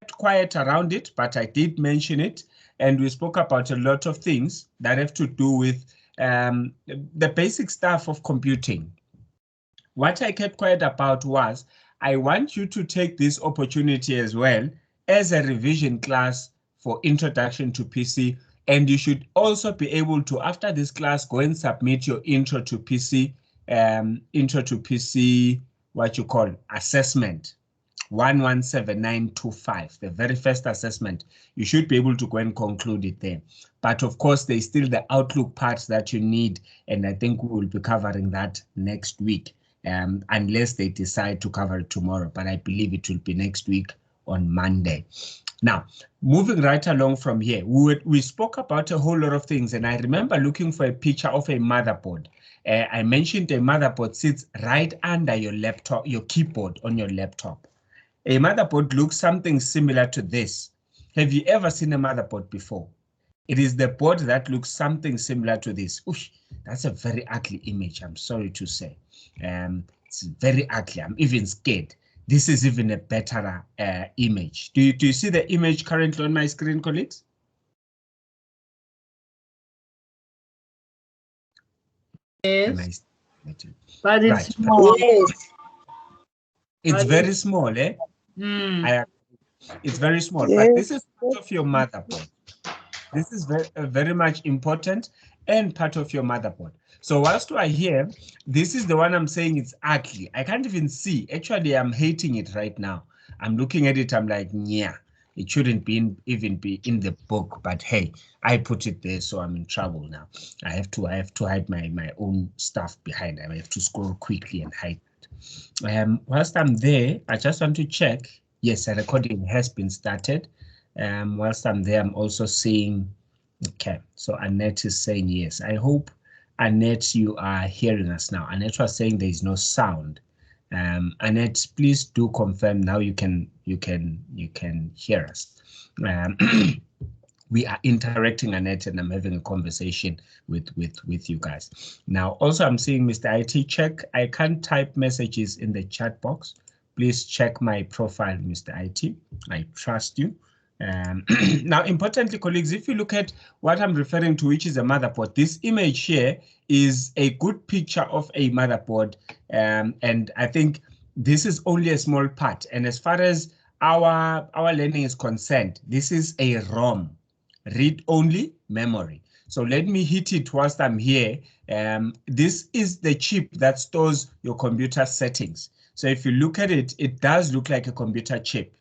kept quiet around it, but I did mention it, and we spoke about a lot of things that have to do with the basic stuff of computing. What I kept quiet about was, I want you to take this opportunity as well as a revision class for Introduction to PC, and you should also be able to, after this class, go and submit your Intro to PC, what you call assessment. 117925, the very first assessment. You should be able to go and conclude it there. But of course, there's still the Outlook part that you need, and I think we will be covering that next week, unless they decide to cover it tomorrow, but I believe it will be next week on Monday. Now, moving right along from here, we spoke about a whole lot of things, and I remember looking for a picture of a motherboard. I mentioned a motherboard sits right under your laptop, your keyboard on your laptop. A motherboard looks something similar to this. Have you ever seen a motherboard before? It is the board that looks something similar to this. Oosh, that's a very ugly image, I'm sorry to say. It's very ugly, I'm even scared. This is even a better image. Do you see the image currently on my screen, colleagues? Yes. But it's right. small. Yes. It's very small, eh? It's very small, Yes. but this is part of your motherboard. This is very much important and part of your motherboard. So whilst we are here, this is the one I'm saying it's ugly. I can't even see. Actually, I'm hating it right now. I'm looking at it. I'm like, yeah, it shouldn't even be in the book. But hey, I put it there, so I'm in trouble now. I have to hide my own stuff behind. I have to scroll quickly and hide it. Whilst I'm there, I just want to check. Yes, a recording has been started. Whilst I'm there, I'm also seeing, okay, so Annette is saying yes. I hope, Annette, you are hearing us now. Annette was saying there is no sound. Annette, please do confirm now you can hear us. We are interacting, Annette, and I'm having a conversation with you guys. Now, also I'm seeing Mr. IT check. I can't type messages in the chat box. Please check my profile, Mr. IT. I trust you. Now, importantly, colleagues, if you look at what I'm referring to, which is a motherboard, this image here is a good picture of a motherboard. And I think this is only a small part. And as far as our learning is concerned, this is a ROM, read-only memory. So let me hit it whilst I'm here. This is the chip that stores your computer settings. So if you look at it, it does look like a computer chip.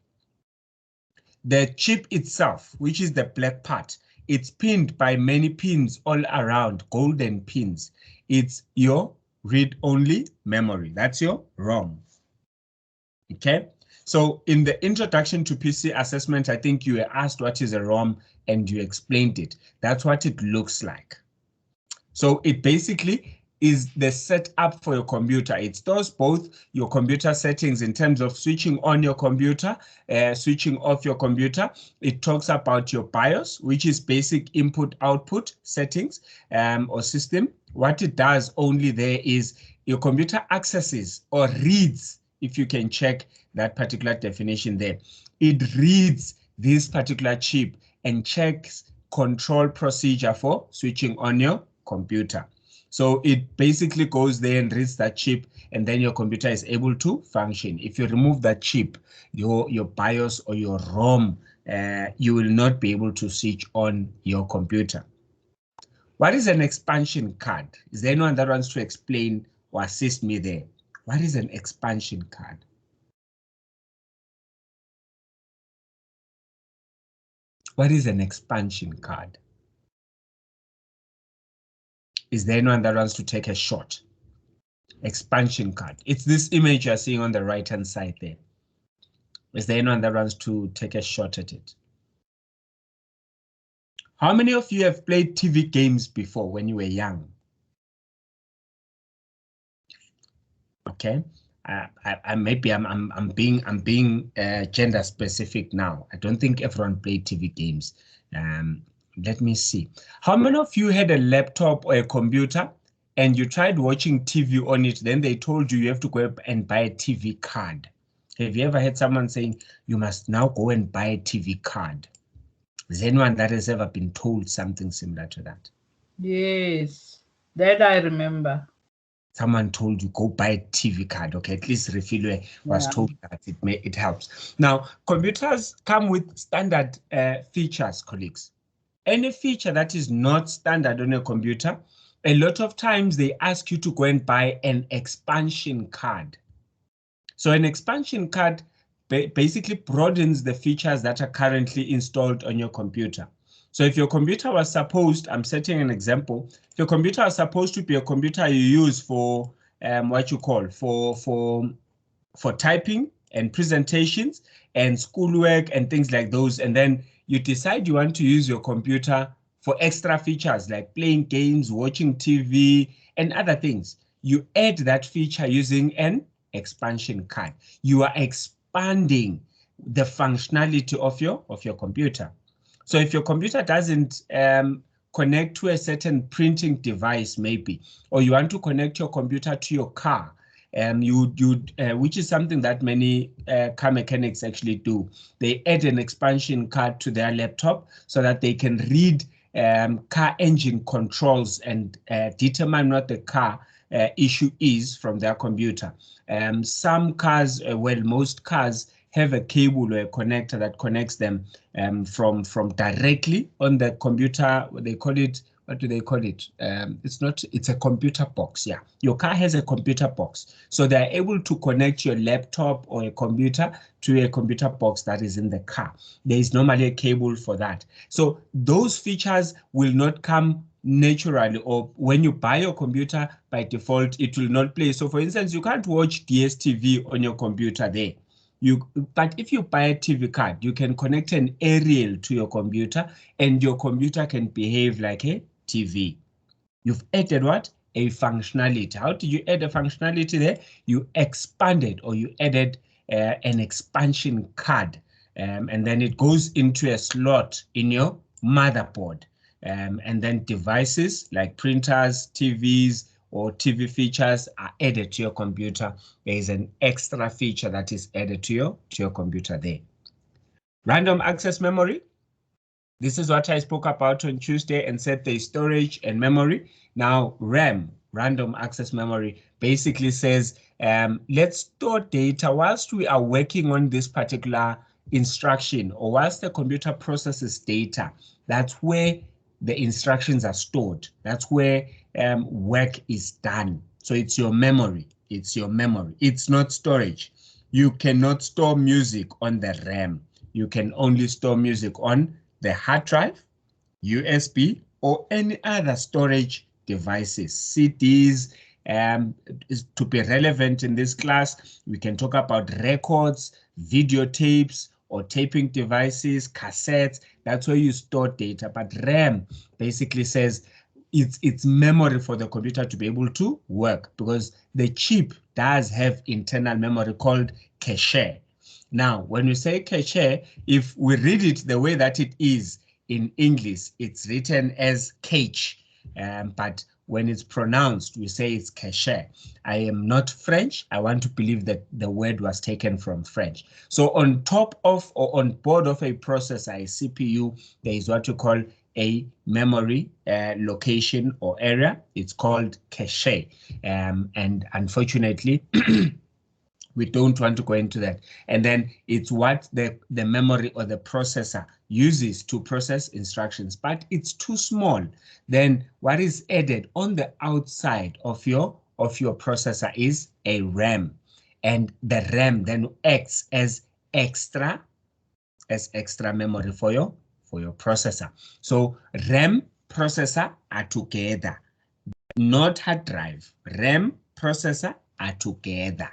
The chip itself, which is the black part, it's pinned by many pins all around, golden pins. It's your read-only memory. That's your ROM. Okay, so in the Introduction to PC assessment, I think you were asked what is a ROM and you explained it. That's what it looks like. So it basically is the setup for your computer. It stores both your computer settings in terms of switching on your computer, switching off your computer. It talks about your BIOS, which is basic input-output settings or system. What it does only there is your computer accesses or reads, if you can check that particular definition there. It reads this particular chip and checks control procedure for switching on your computer. So it basically goes there and reads that chip, and then your computer is able to function. If you remove that chip, your BIOS or your ROM, you will not be able to switch on your computer. What is an expansion card? Is there anyone that wants to explain or assist me there? What is an expansion card? What is an expansion card? Is there anyone that wants to take a shot? Expansion card. It's this image you're seeing on the right-hand side there. Is there anyone that wants to take a shot at it? How many of you have played TV games before when you were young? Okay, I'm being gender specific now. I don't think everyone played TV games. Let me see. How many of you had a laptop or a computer and you tried watching TV on it, then they told you you have to go and buy a TV card? Have you ever heard someone saying, you must now go and buy a TV card? Is anyone that has ever been told something similar to that? Yes, that I remember. Someone told you, go buy a TV card. Okay, at least Refilwe was told that it helps. Now, computers come with standard features, colleagues. Any feature that is not standard on a computer, a lot of times they ask you to go and buy an expansion card. So an expansion card basically broadens the features that are currently installed on your computer. So if your computer was supposed, I'm setting an example, if your computer was supposed to be a computer you use for for typing and presentations and schoolwork and things like those, and then you decide you want to use your computer for extra features like playing games, watching TV, and other things, you add that feature using an expansion card. You are expanding the functionality of your computer. So if your computer doesn't connect to a certain printing device, maybe, or you want to connect your computer to your car, which is something that many car mechanics actually do. They add an expansion card to their laptop so that they can read car engine controls and determine what the car issue is from their computer. Some cars, well, most cars have a cable or a connector that connects them from directly on the computer. They call it, what do they call it? It's a computer box. Yeah, your car has a computer box. So they're able to connect your laptop or a computer to a computer box that is in the car. There is normally a cable for that. So those features will not come naturally, or when you buy your computer by default, it will not play. So for instance, you can't watch DSTV on your computer there. But if you buy a TV card, you can connect an aerial to your computer and your computer can behave like a TV. You've added what? A functionality. How did you add a functionality there? You expanded, or you added an expansion card, and then it goes into a slot in your motherboard. And then devices like printers, TVs, or TV features are added to your computer. There is an extra feature that is added to your computer there. Random access memory. This is what I spoke about on Tuesday and said the storage and memory. Now RAM, random access memory, basically says, let's store data whilst we are working on this particular instruction, or whilst the computer processes data. That's where the instructions are stored. That's where work is done. So it's your memory. It's your memory. It's not storage. You cannot store music on the RAM. You can only store music on the hard drive, USB, or any other storage devices. CDs, to be relevant in this class, we can talk about records, videotapes, or taping devices, cassettes. That's where you store data. But RAM basically says it's memory for the computer to be able to work, because the chip does have internal memory called cache. Now, when we say cache, if we read it the way that it is in English, it's written as cache, but when it's pronounced, we say it's cache. I am not French. I want to believe that the word was taken from French. So on top of, or on board of a processor, a CPU, there is what you call a memory location or area. It's called cache. And unfortunately, we don't want to go into that. And then it's what the memory or the processor uses to process instructions, but it's too small. Then what is added on the outside of your processor is a RAM. And the RAM then acts as extra memory for your processor. So RAM, processor are together, not hard drive. RAM, processor are together.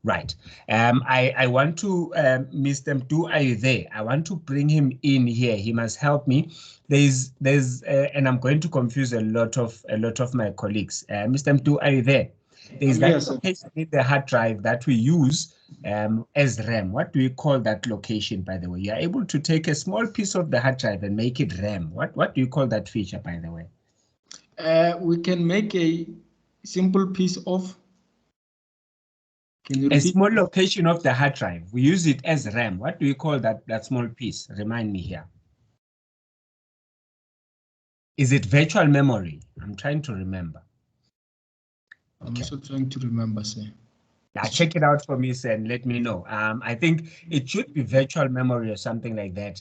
Right. I want to, Mr. Mdu, are you there? I want to bring him in here. He must help me. There's and I'm going to confuse a lot of my colleagues. Mr. Mdu, are you there? There's that location in the hard drive that we use as RAM. What do we call that location, by the way? You're able to take a small piece of the hard drive and make it RAM. What do you call that feature, by the way? We can make a simple piece of Can you A repeat? small location of the hard drive. We use it as RAM. What do we call that small piece? Remind me here. Is it virtual memory? I'm trying to remember. I'm also trying to remember, sir. Yeah, check it out for me, sir, and let me know. I think it should be virtual memory or something like that.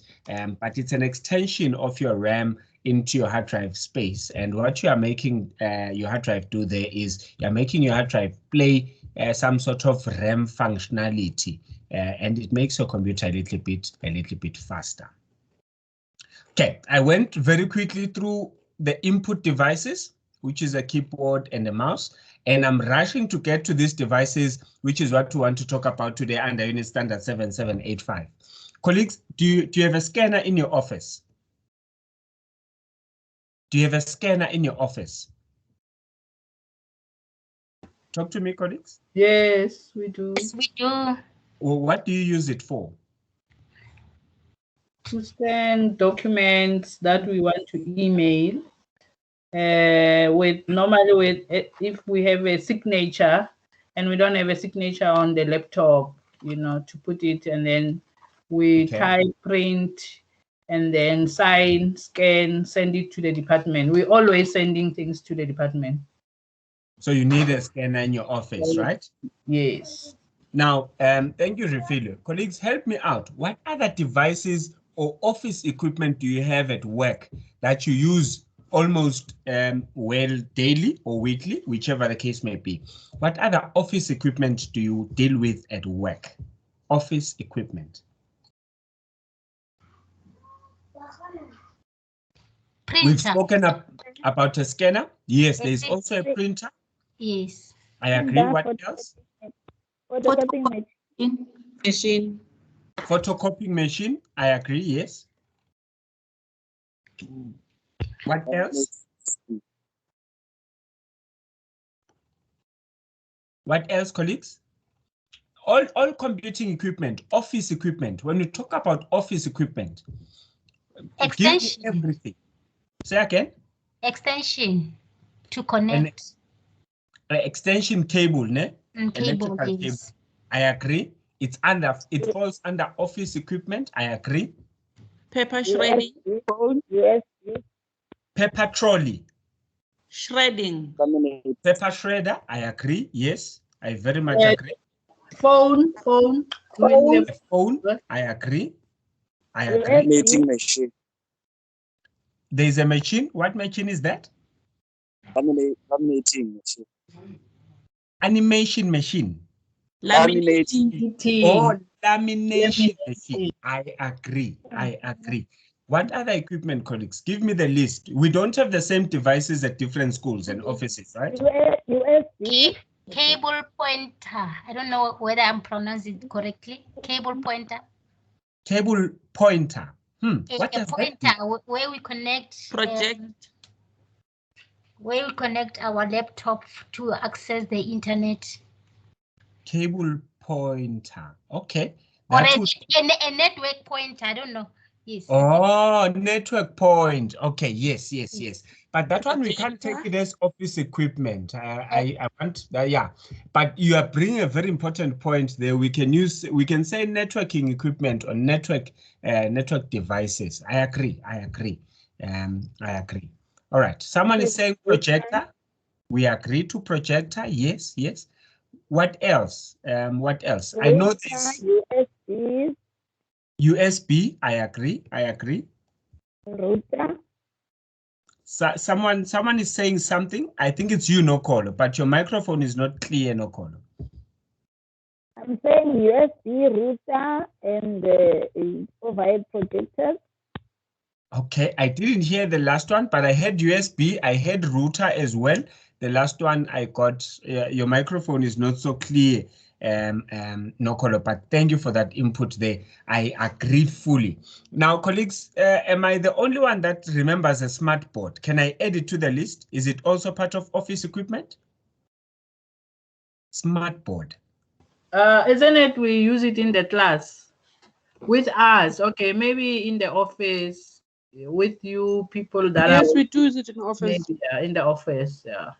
But it's an extension of your RAM into your hard drive space. And what you are making your hard drive do there is you're making your hard drive play some sort of RAM functionality, and it makes your computer a little bit faster. Okay, I went very quickly through the input devices, which is a keyboard and a mouse, and I'm rushing to get to these devices, which is what we want to talk about today under Unit Standard 7785. Colleagues, do you have a scanner in your office? Do you have a scanner in your office? Talk to me, colleagues. Yes, we do. Yes, we do. Well, what do you use it for? To send documents that we want to email. If we have a signature and we don't have a signature on the laptop, to put it, and then we type, print, and then sign, scan, send it to the department. We're always sending things to the department. So you need a scanner in your office, right? Yes. Now, thank you, Refilio. Colleagues, help me out. What other devices or office equipment do you have at work that you use almost well daily or weekly, whichever the case may be? What other office equipment do you deal with at work? Office equipment. Printer. We've spoken about a scanner. Yes, there's also a printer. Yes. I agree. What else? Photocopying machine. Photocopying machine. I agree. Yes. What else? What else, colleagues? All computing equipment, office equipment. When we talk about office equipment, extension. Everything. Say again. Extension to connect. An extension cable, ne? Cable, yes. Cable. I agree. It falls under office equipment. I agree. Paper shredding. Yes. Paper trolley. Shredding. Paper shredder. I agree. Yes, I very much agree. Phone. Phone. I agree. I agree. Laminating machine. There's a machine. What machine is that? Laminating machine. Animation machine. Laminating. Oh, lamination machine. I agree. I agree. What other equipment, colleagues? Give me the list. We don't have the same devices at different schools and offices, right? USB. Cable pointer. I don't know whether I'm pronouncing it correctly. Cable pointer. Cable pointer. What A pointer where we connect where we connect our laptop to access the internet. Cable pointer. Okay. Or a network pointer. I don't know. Yes. Oh, network point. Okay. Yes. But that one we can't take it as office equipment. I want yeah. But you are bringing a very important point there. We can say networking equipment or network devices. I agree. I agree. All right. Someone is saying projector. We agree to projector. Yes. What else? I know this. USB. I agree. Router. So someone is saying something. I think it's you, Nokolo, but your microphone is not clear, Nokolo. I'm saying USB router and provide projectors. Okay, I didn't hear the last one, but I heard USB. I heard router as well. The last one I got. Your microphone is not so clear, Nokolo, but thank you for that input there. I agree fully. Now, colleagues, am I the only one that remembers a smart board? Can I add it to the list? Is it also part of office equipment? Smart board. Isn't it we use it in the class with us? Okay, maybe in the office with you people that Yes, we do use it in office. in the office, yeah.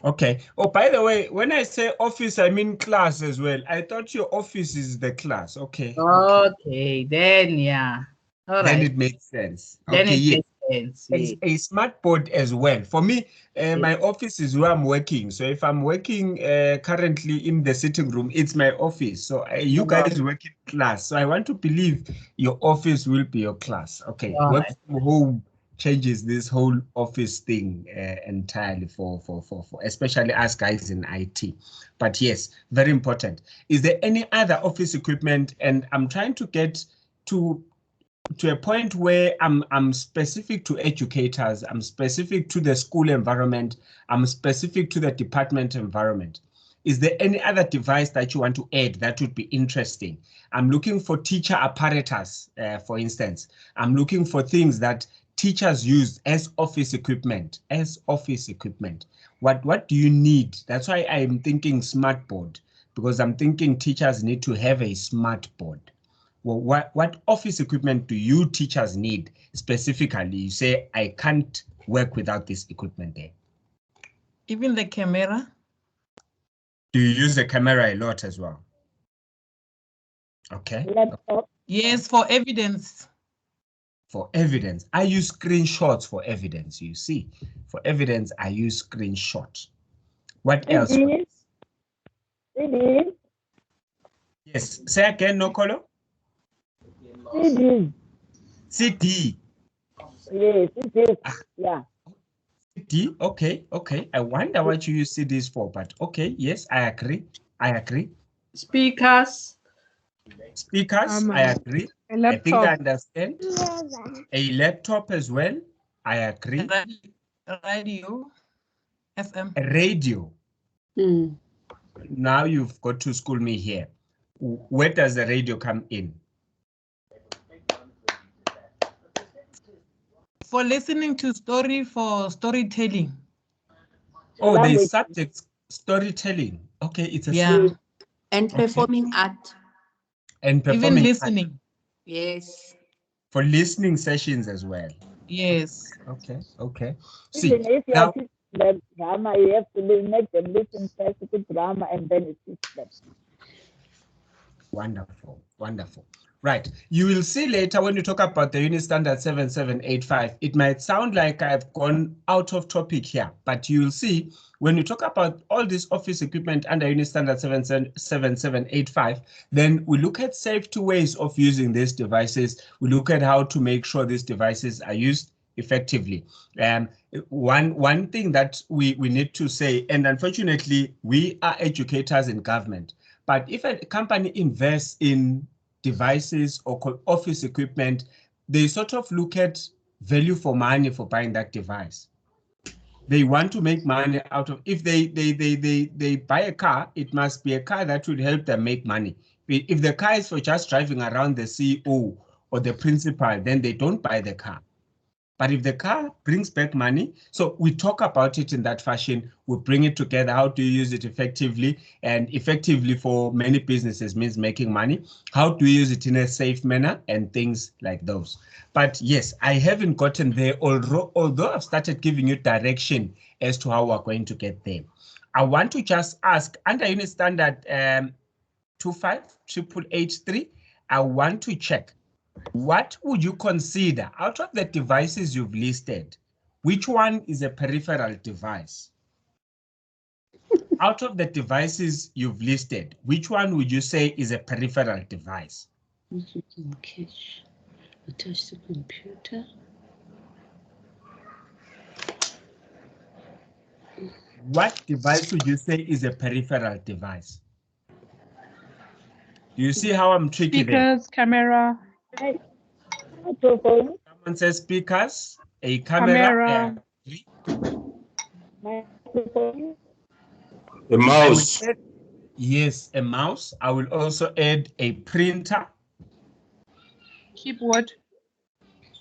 Okay. Oh, by the way, when I say office, I mean class as well. I thought your office is the class. Okay. Okay, then yeah. All Then right. it makes sense. Then Okay, it yeah. makes sense. It's Yeah. a smart board as well. For me, my office is where I'm working. So if I'm working currently in the sitting room, it's my office. So you guys work in class. So I want to believe your office will be your class. Okay, All work right. from home changes this whole office thing entirely for especially us guys in IT. But yes, very important. Is there any other office equipment? And I'm trying to get to a point where I'm specific to educators, I'm specific to the school environment, I'm specific to the department environment. Is there any other device that you want to add that would be interesting? I'm looking for teacher apparatus, for instance. I'm looking for things that teachers use as office equipment, What do you need? That's why I'm thinking smart board, because I'm thinking teachers need to have a smart board. Well, what office equipment do you teachers need specifically? You say, I can't work without this equipment there. Even the camera. Do you use the camera a lot as well? Okay. Laptop. Yes, for evidence. For evidence, I use screenshots for evidence, you see. For evidence, I use screenshots. What else? CDs. Yes, say again, Nokolo. CDs. CD. Yes, CDs. Yeah. CD, okay. I wonder what you use CDs for, but okay, yes, I agree. Speakers. I agree. A laptop. I think I understand. A laptop as well. I agree. Radio. FM. A radio. Now you've got to school me here. Where does the radio come in? For listening to story, for storytelling. Oh, the subject storytelling. Okay, it's a And performing art. And performing even listening. art. Yes. For listening sessions as well. Yes. Okay. See, even if you are teaching them drama, you have to make them listen first to drama and then you teach them. Wonderful. Right. You will see later when you talk about the unit standard 7785, it might sound like I've gone out of topic here, but you will see when you talk about all this office equipment under unit standard 7785, then we look at safety ways of using these devices. We look at how to make sure these devices are used effectively. One thing that we need to say, and unfortunately, we are educators in government, but if a company invests in devices or office equipment, they sort of look at value for money for buying that device. They want to make money out of, if they buy a car, it must be a car that would help them make money. If the car is for just driving around the CEO or the principal, then they don't buy the car. But if the car brings back money, so we talk about it in that fashion, we bring it together, how do you use it effectively? And effectively for many businesses means making money. How do we use it in a safe manner and things like those? But yes, I haven't gotten there, although I've started giving you direction as to how we're going to get there. I want to just ask, under unit standard 25883, I want to check, what would you consider out of the devices you've listed? Which one is a peripheral device? Out of the devices you've listed, which one would you say is a peripheral device? You can catch, attach the computer. What device would you say is a peripheral device? Do you see how I'm tricky there? Speakers, camera. Microphone. Someone says speakers, a camera. Microphone. A mouse. Yes, a mouse. I will also add a printer. Keyboard.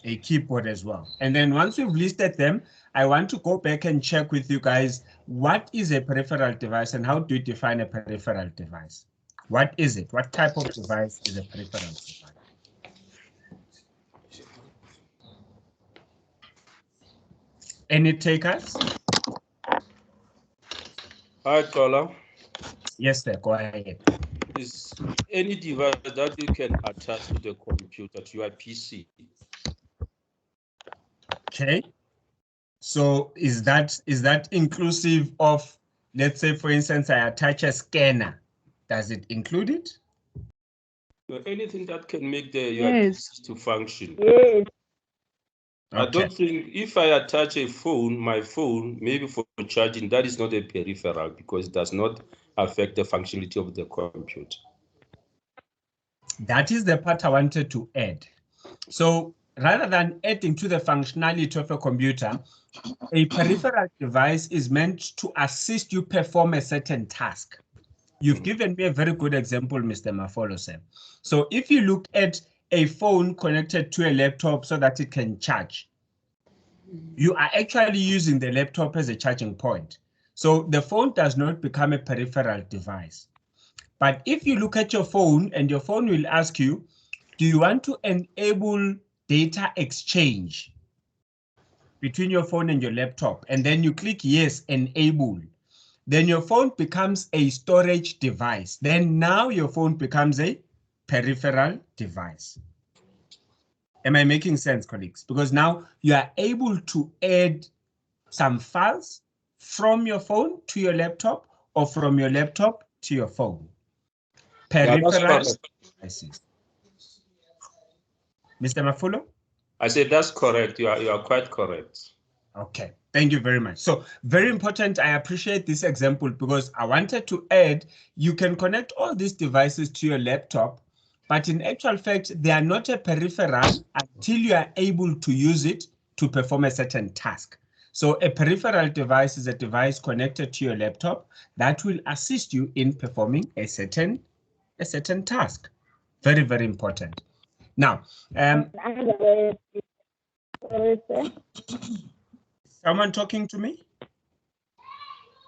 A keyboard as well. And then once we've listed them, I want to go back and check with you guys, what is a peripheral device and how do you define a peripheral device? What is it? What type of device is a peripheral device? Any takers? Hi, Kola. Yes, sir, go ahead. Is any device that you can attach to the computer, to your PC? Okay. So is that inclusive of, let's say, for instance, I attach a scanner? Does it include it? Anything that can make your Yes. PC to function. Yes. I Okay. don't think if I attach a phone, my phone, maybe for charging, that is not a peripheral because it does not affect the functionality of the computer. That is the part I wanted to add. So rather than adding to the functionality of a computer, a peripheral device is meant to assist you perform a certain task. You've given me a very good example, Mr. Mafolo, sir. So if you look at a phone connected to a laptop so that it can charge, you are actually using the laptop as a charging point. So the phone does not become a peripheral device. But if you look at your phone and your phone will ask you, do you want to enable data exchange between your phone and your laptop? And then you click yes, enable. Then your phone becomes a storage device. Then now your phone becomes a peripheral device. Am I making sense, colleagues? Because now you are able to add some files from your phone to your laptop or from your laptop to your phone. Peripheral devices. Mr. Mafulo? I said that's correct. You are quite correct. Okay, thank you very much. So very important. I appreciate this example because I wanted to add, you can connect all these devices to your laptop, but in actual fact, they are not a peripheral until you are able to use it to perform a certain task. So a peripheral device is a device connected to your laptop that will assist you in performing a certain task. Very, very important. Now, someone talking to me?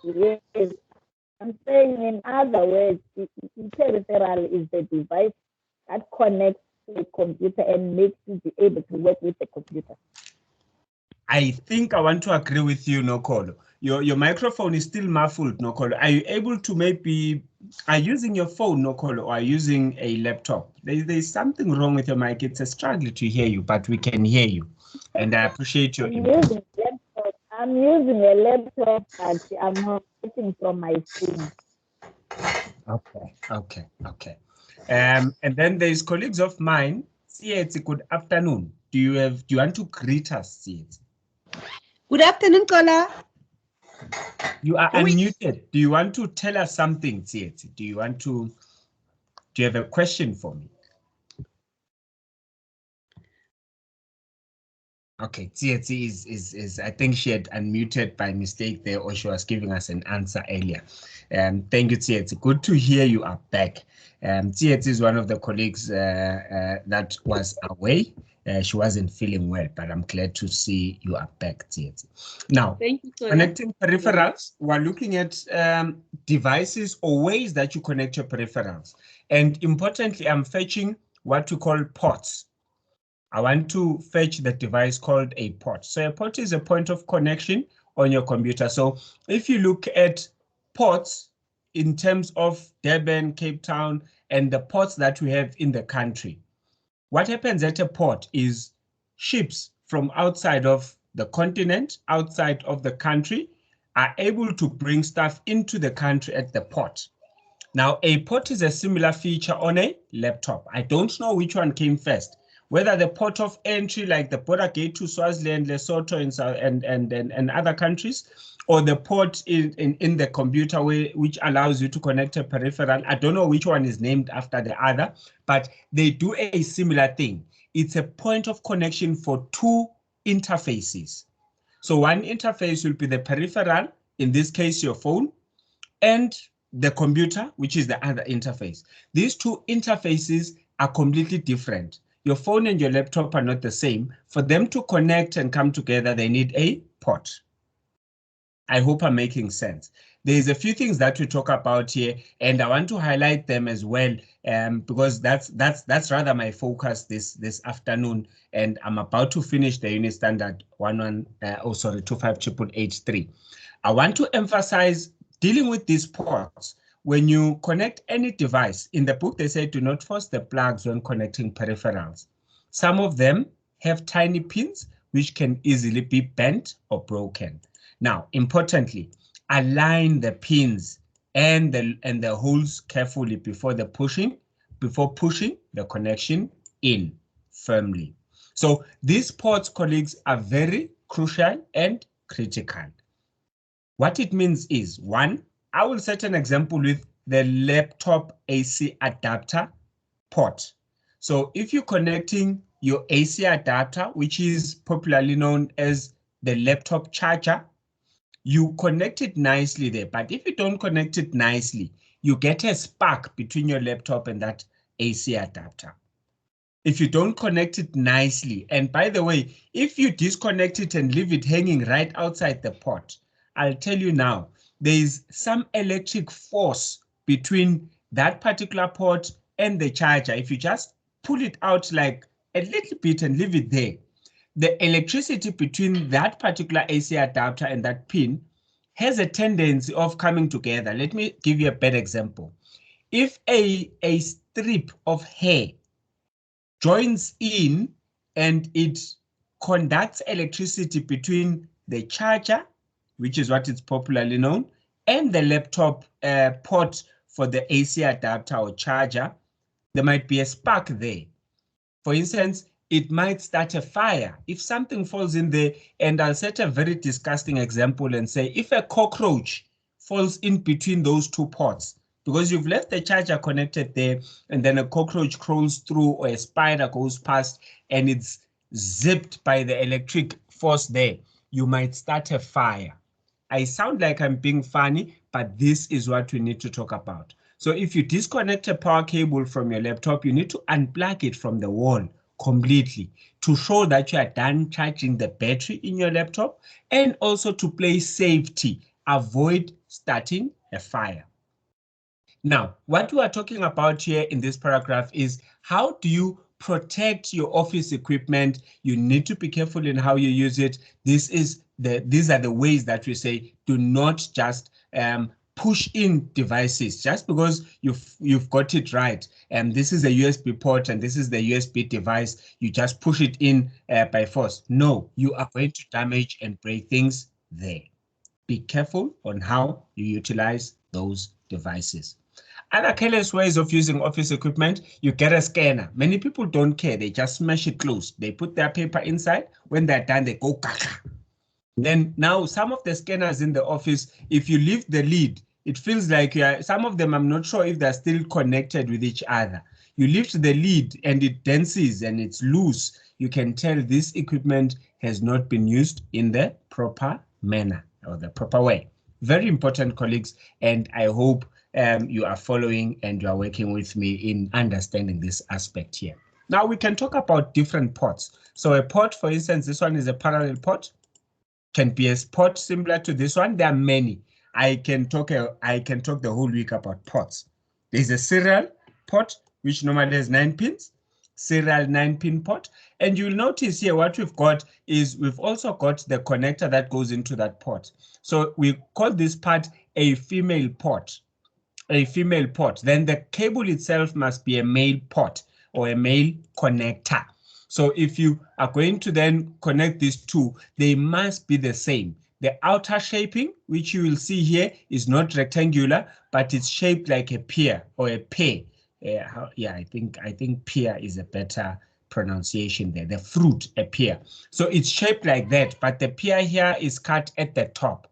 Yes. I'm saying in other words, peripheral is the device that connects to the computer and makes you be able to work with the computer. I think I want to agree with you, Nokolo. Your microphone is still muffled, Nokolo. Are you able to maybe, are you using your phone, Nokolo, or are you using a laptop? There's something wrong with your mic. It's a struggle to hear you, but we can hear you. And I appreciate your input. I'm using a laptop, but I'm not working from my phone. Okay. And then there's colleagues of mine. Sietsi, good afternoon. Do you want to greet us, Sietsi? Good afternoon, Kola. You are unmuted. Do you want to tell us something, Sietsi? Do you have a question for me? Okay, Tsietsi is I think she had unmuted by mistake there, or she was giving us an answer earlier. Thank you, Tsietsi. Good to hear you are back. Tsietsi is one of the colleagues that was away. She wasn't feeling well, but I'm glad to see you are back, Tsietsi. Now, thank you, connecting peripherals, we're looking at devices or ways that you connect your peripherals. And importantly, I'm fetching what we call ports. I want to fetch the device called a port. So a port is a point of connection on your computer. So if you look at ports in terms of Durban, Cape Town, and the ports that we have in the country, what happens at a port is ships from outside of the continent, outside of the country, are able to bring stuff into the country at the port. Now, a port is a similar feature on a laptop. I don't know which one came first, whether the port of entry like the border gate to Swaziland, Lesotho, and other countries, or the port in the computer which allows you to connect a peripheral. I don't know which one is named after the other, but they do a similar thing. It's a point of connection for two interfaces. So one interface will be the peripheral, in this case your phone, and the computer, which is the other interface. These two interfaces are completely different. Your phone and your laptop are not the same. For them to connect and come together, they need a port. I hope I'm making sense. There's a few things that we talk about here, and I want to highlight them as well, because that's rather my focus this afternoon. And I'm about to finish the unit standard 25883. I want to emphasize dealing with these ports, when you connect any device, in the book they say do not force the plugs when connecting peripherals. Some of them have tiny pins which can easily be bent or broken. Now, importantly, align the pins and the holes carefully before pushing the connection in firmly. So these ports, colleagues, are very crucial and critical. What it means is, one, I will set an example with the laptop AC adapter port. So if you're connecting your AC adapter, which is popularly known as the laptop charger, you connect it nicely there. But if you don't connect it nicely, you get a spark between your laptop and that AC adapter. If you don't connect it nicely, and by the way, if you disconnect it and leave it hanging right outside the port, I'll tell you now, there is some electric force between that particular port and the charger. If you just pull it out like a little bit and leave it there, the electricity between that particular AC adapter and that pin has a tendency of coming together. Let me give you a better example. If a strip of hair joins in and it conducts electricity between the charger, which is what is popularly known, and the laptop port for the AC adapter or charger, there might be a spark there. For instance, it might start a fire if something falls in there, and I'll set a very disgusting example and say if a cockroach falls in between those two ports, because you've left the charger connected there and then a cockroach crawls through or a spider goes past and it's zipped by the electric force there, you might start a fire. I sound like I'm being funny, but this is what we need to talk about. So if you disconnect a power cable from your laptop, you need to unplug it from the wall completely to show that you are done charging the battery in your laptop, and also to play safety, avoid starting a fire. Now, what we are talking about here in this paragraph is how do you protect your office equipment? You need to be careful in how you use it. These are the ways that we say do not just push in devices just because you've got it right. And this is a USB port and this is the USB device. You just push it in by force. No, you are going to damage and break things there. Be careful on how you utilize those devices. Other careless ways of using office equipment, you get a scanner. Many people don't care. They just smash it closed. They put their paper inside. When they're done, they go caca. Then now some of the scanners in the office, if you lift the lid, it feels like some of them, I'm not sure if they're still connected with each other. You lift the lid and it denses and it's loose. You can tell this equipment has not been used in the proper manner or the proper way. Very important, colleagues, and I hope you are following and you are working with me in understanding this aspect here. Now we can talk about different ports. So a port, for instance, this one is a parallel port. Can be a port similar to this one. There are many. I can talk the whole week about ports. There's a serial port, which normally has 9 pins, serial 9-pin port. And you'll notice here what we've got is we've also got the connector that goes into that port. So we call this part a female port. A female port. Then the cable itself must be a male port or a male connector. So if you are going to then connect these two, they must be the same. The outer shaping, which you will see here, is not rectangular, but it's shaped like a pear or a pear. Yeah, I think pear is a better pronunciation there. The fruit, a pear. So it's shaped like that, but the pear here is cut at the top.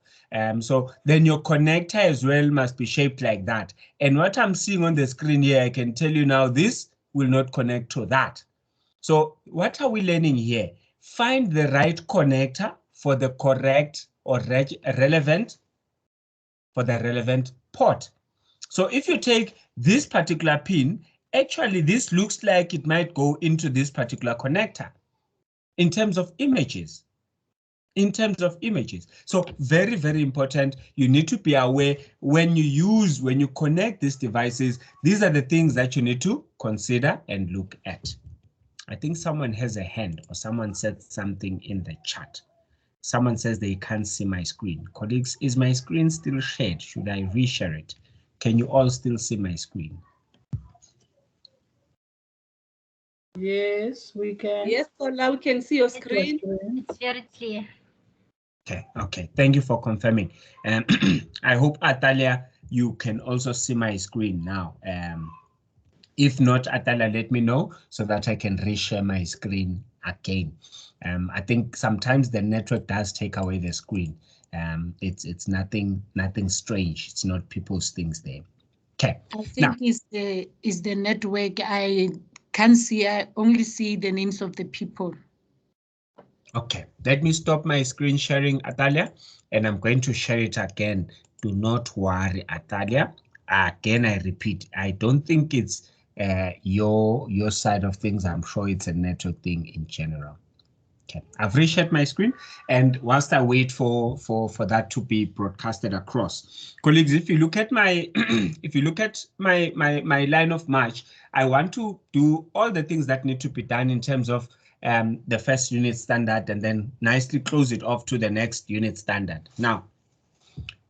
So then your connector as well must be shaped like that. And what I'm seeing on the screen here, I can tell you now, this will not connect to that. So what are we learning here? Find the right connector for the correct or relevant port. So if you take this particular pin, actually this looks like it might go into this particular connector in terms of images. So very, very important. You need to be aware when you connect these devices, these are the things that you need to consider and look at. I think someone has a hand or someone said something in the chat. Someone says they can't see my screen. Colleagues, is my screen still shared? Should I reshare it? Can you all still see my screen? Yes, we can. Yes, Kola, we can see your screen. It's very clear. Okay. Thank you for confirming. I hope, Atalia, you can also see my screen now. If not, Atalia, let me know so that I can reshare my screen again. I think sometimes the network does take away the screen. It's nothing strange. It's not people's things there. Okay. I think it's the network. I can't see. I only see the names of the people. Okay, let me stop my screen sharing, Atalia, and I'm going to share it again. Do not worry, Atalia. Again, I repeat, I don't think it's your side of things. I'm sure it's a network thing in general. Okay, I've reshared my screen, and whilst I wait for that to be broadcasted across, colleagues, if you look at my if you look at my line of march, I want to do all the things that need to be done in terms of the first unit standard, and then nicely close it off to the next unit standard. Now,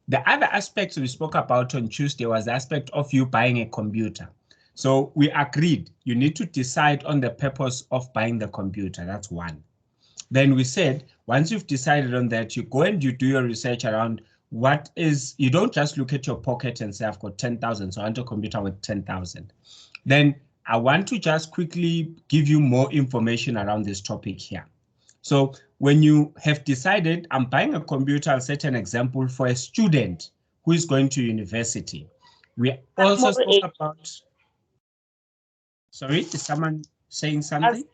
the other aspects we spoke about on Tuesday was the aspect of you buying a computer. So we agreed you need to decide on the purpose of buying the computer. That's one. Then we said, once you've decided on that, you go and you do your research around what is, you don't just look at your pocket and say, I've got 10,000, so I want a computer with 10,000. Then I want to just quickly give you more information around this topic here. So when you have decided, I'm buying a computer, I'll set an example for a student who is going to university. We also spoke about, sorry, is someone saying something?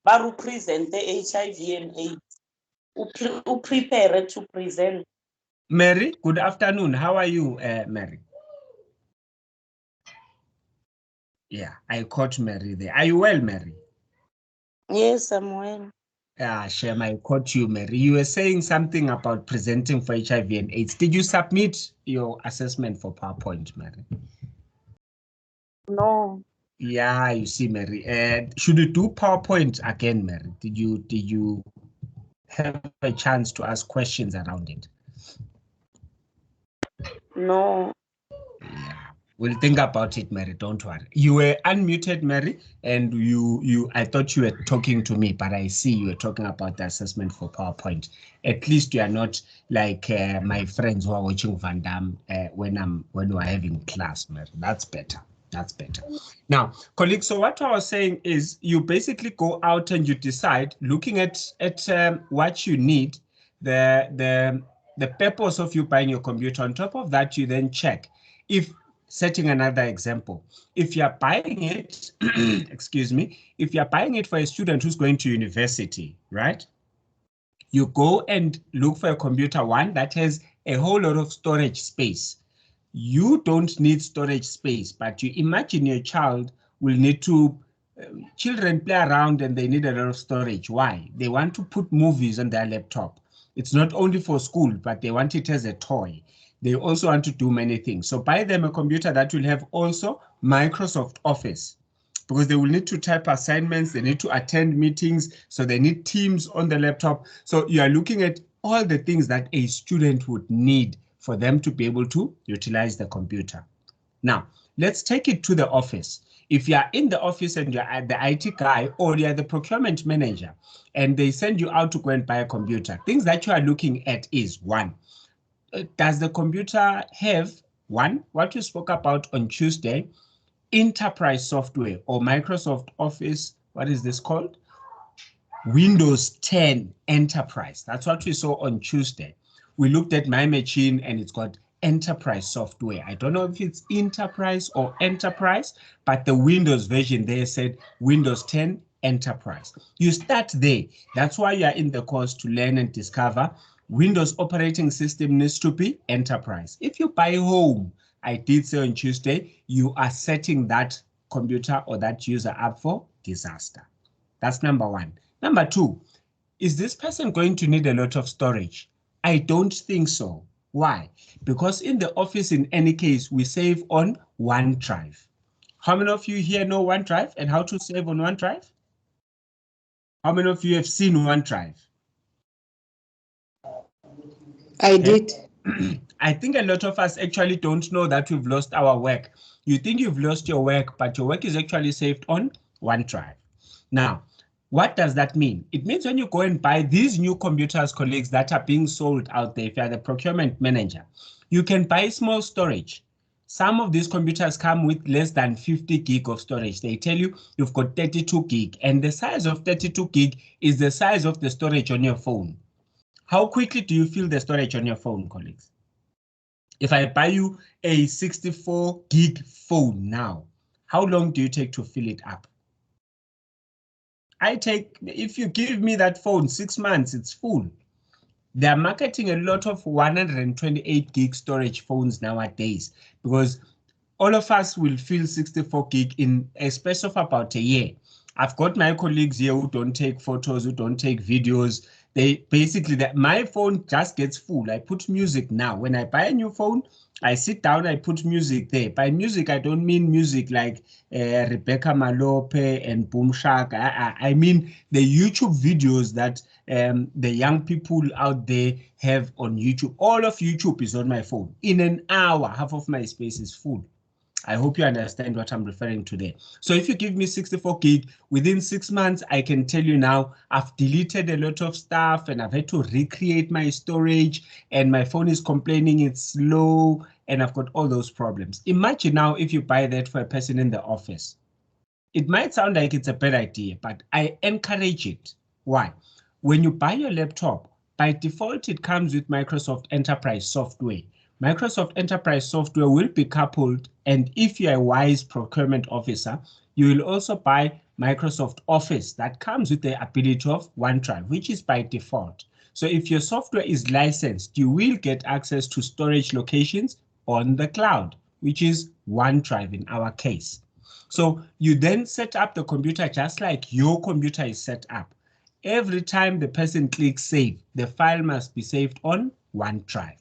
Represent the HIV and AIDS. Prepare to present. Mary, good afternoon. How are you, Mary? Yeah, I caught Mary there. Are you well, Mary? Yes, I'm well. Shem, I caught you, Mary. You were saying something about presenting for HIV and AIDS. Did you submit your assessment for PowerPoint, Mary? No. Yeah, you see, Mary. Should you do PowerPoint again, Mary? Did you have a chance to ask questions around it? No. Yeah. We'll think about it, Mary. Don't worry. You were unmuted, Mary, and I thought you were talking to me, but I see you were talking about the assessment for PowerPoint. At least you are not like my friends who are watching Van Damme when we're having class, Mary. That's better. That's better. Now, colleagues, so what I was saying is you basically go out and you decide, looking at what you need, the purpose of you buying your computer. On top of that, you then check if, setting another example, if you're buying it, excuse me, if you're buying it for a student who's going to university, right? You go and look for a computer, one that has a whole lot of storage space. You don't need storage space, but you imagine your child will need to, children play around and they need a lot of storage. Why? They want to put movies on their laptop. It's not only for school, but they want it as a toy. They also want to do many things. So buy them a computer that will have also Microsoft Office, because they will need to type assignments, they need to attend meetings, so they need Teams on the laptop. So you are looking at all the things that a student would need for them to be able to utilize the computer. Now, let's take it to the office. If you are in the office and you're the IT guy or you're the procurement manager and they send you out to go and buy a computer, things that you are looking at is, one, does the computer have, one, what we spoke about on Tuesday, enterprise software or Microsoft Office, what is this called? Windows 10 Enterprise. That's what we saw on Tuesday. We looked at my machine and it's got enterprise software. I don't know if it's enterprise or enterprise, but the Windows version there said Windows 10 Enterprise. You start there. That's why you are in the course, to learn and discover Windows operating system needs to be enterprise. If you buy home, I did say on Tuesday, you are setting that computer or that user up for disaster. That's number one. Number two, is this person going to need a lot of storage? I don't think so. Why? Because in the office, in any case, we save on OneDrive. How many of you here know OneDrive and how to save on OneDrive? How many of you have seen OneDrive? I did. I think a lot of us actually don't know that we've lost our work. You think you've lost your work, but your work is actually saved on OneDrive. Now, what does that mean? It means when you go and buy these new computers, colleagues, that are being sold out there, if you're the procurement manager, you can buy small storage. Some of these computers come with less than 50 gig of storage. They tell you you've got 32 gig, and the size of 32 gig is the size of the storage on your phone. How quickly do you fill the storage on your phone, colleagues? If I buy you a 64 gig phone now, how long do you take to fill it up? If you give me that phone 6 months, it's full. They're marketing a lot of 128 gig storage phones nowadays because all of us will fill 64 gig in a space of about a year. I've got my colleagues here who don't take photos, who don't take videos. My phone just gets full. I put music now. When I buy a new phone, I sit down, I put music there. By music, I don't mean music like Rebecca Malope and Boom Shaka. I mean the YouTube videos that the young people out there have on YouTube. All of YouTube is on my phone. In an hour, half of my space is full. I hope you understand what I'm referring to there. So if you give me 64 gig, within 6 months, I can tell you now, I've deleted a lot of stuff and I've had to recreate my storage and my phone is complaining it's slow and I've got all those problems. Imagine now if you buy that for a person in the office. It might sound like it's a bad idea, but I encourage it. Why? When you buy your laptop, by default, it comes with Microsoft Enterprise software. Microsoft Enterprise software will be coupled, and if you're a wise procurement officer, you will also buy Microsoft Office that comes with the ability of OneDrive, which is by default. So if your software is licensed, you will get access to storage locations on the cloud, which is OneDrive in our case. So you then set up the computer just like your computer is set up. Every time the person clicks save, the file must be saved on OneDrive.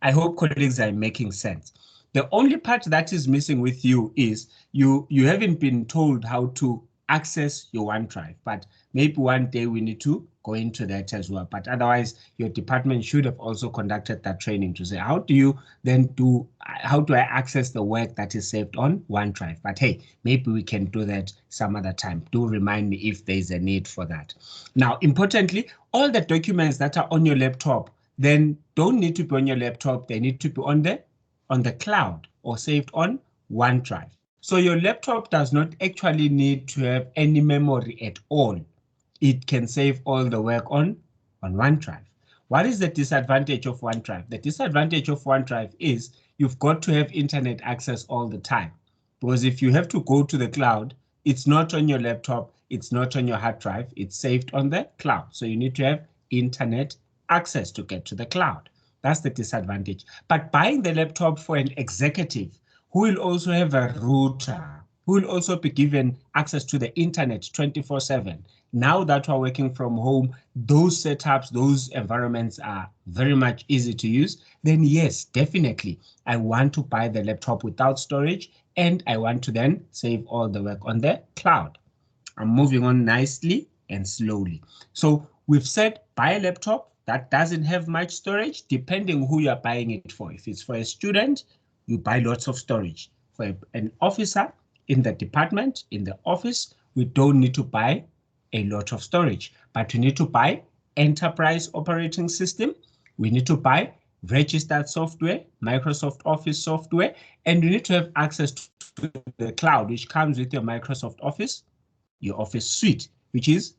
I hope colleagues are making sense. The only part that is missing with you is you haven't been told how to access your OneDrive, but maybe one day we need to go into that as well. But otherwise, your department should have also conducted that training to say, how do I access the work that is saved on OneDrive? But hey, maybe we can do that some other time. Do remind me if there's a need for that. Now, importantly, all the documents that are on your laptop then don't need to be on your laptop. They need to be on the cloud or saved on OneDrive. So your laptop does not actually need to have any memory at all. It can save all the work on OneDrive. What is the disadvantage of OneDrive? The disadvantage of OneDrive is you've got to have internet access all the time. Because if you have to go to the cloud, it's not on your laptop, it's not on your hard drive, it's saved on the cloud. So you need to have internet access to get to the cloud. That's the disadvantage. But buying the laptop for an executive who will also have a router, who will also be given access to the internet 24/7. Now that we're working from home, those setups, those environments are very much easy to use. Then yes, definitely, I want to buy the laptop without storage and I want to then save all the work on the cloud. I'm moving on nicely and slowly. So we've said buy a laptop that doesn't have much storage, depending who you're buying it for. If it's for a student, you buy lots of storage. For an officer in the department, in the office, we don't need to buy a lot of storage, but we need to buy enterprise operating system. We need to buy registered software, Microsoft Office software, and you need to have access to the cloud, which comes with your Microsoft Office, your Office suite, which is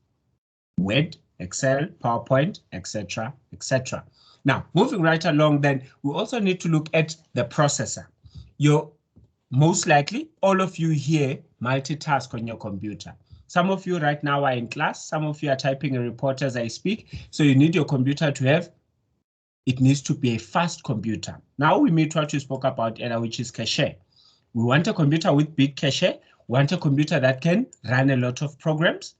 Word, Excel, PowerPoint, etc., etc. Now, moving right along, then we also need to look at the processor. Most likely, all of you here multitask on your computer. Some of you right now are in class. Some of you are typing a report as I speak. So you need your computer to have, it needs to be a fast computer. Now we meet what we spoke about earlier, which is cache. We want a computer with big cache. We want a computer that can run a lot of programs.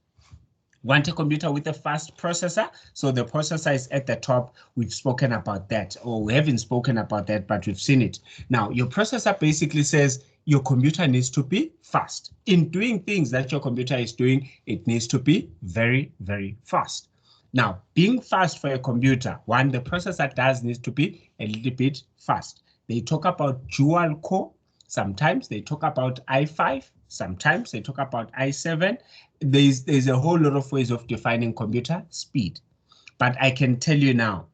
Want a computer with a fast processor. So the processor is at the top. We've spoken about that, or we haven't spoken about that, but we've seen it. Now, your processor basically says your computer needs to be fast. In doing things that your computer is doing, it needs to be very, very fast. Now, being fast for a computer, one, the processor does need to be a little bit fast. They talk about dual core. Sometimes they talk about i5. Sometimes they talk about i7. There's a whole lot of ways of defining computer speed. But I can tell you now,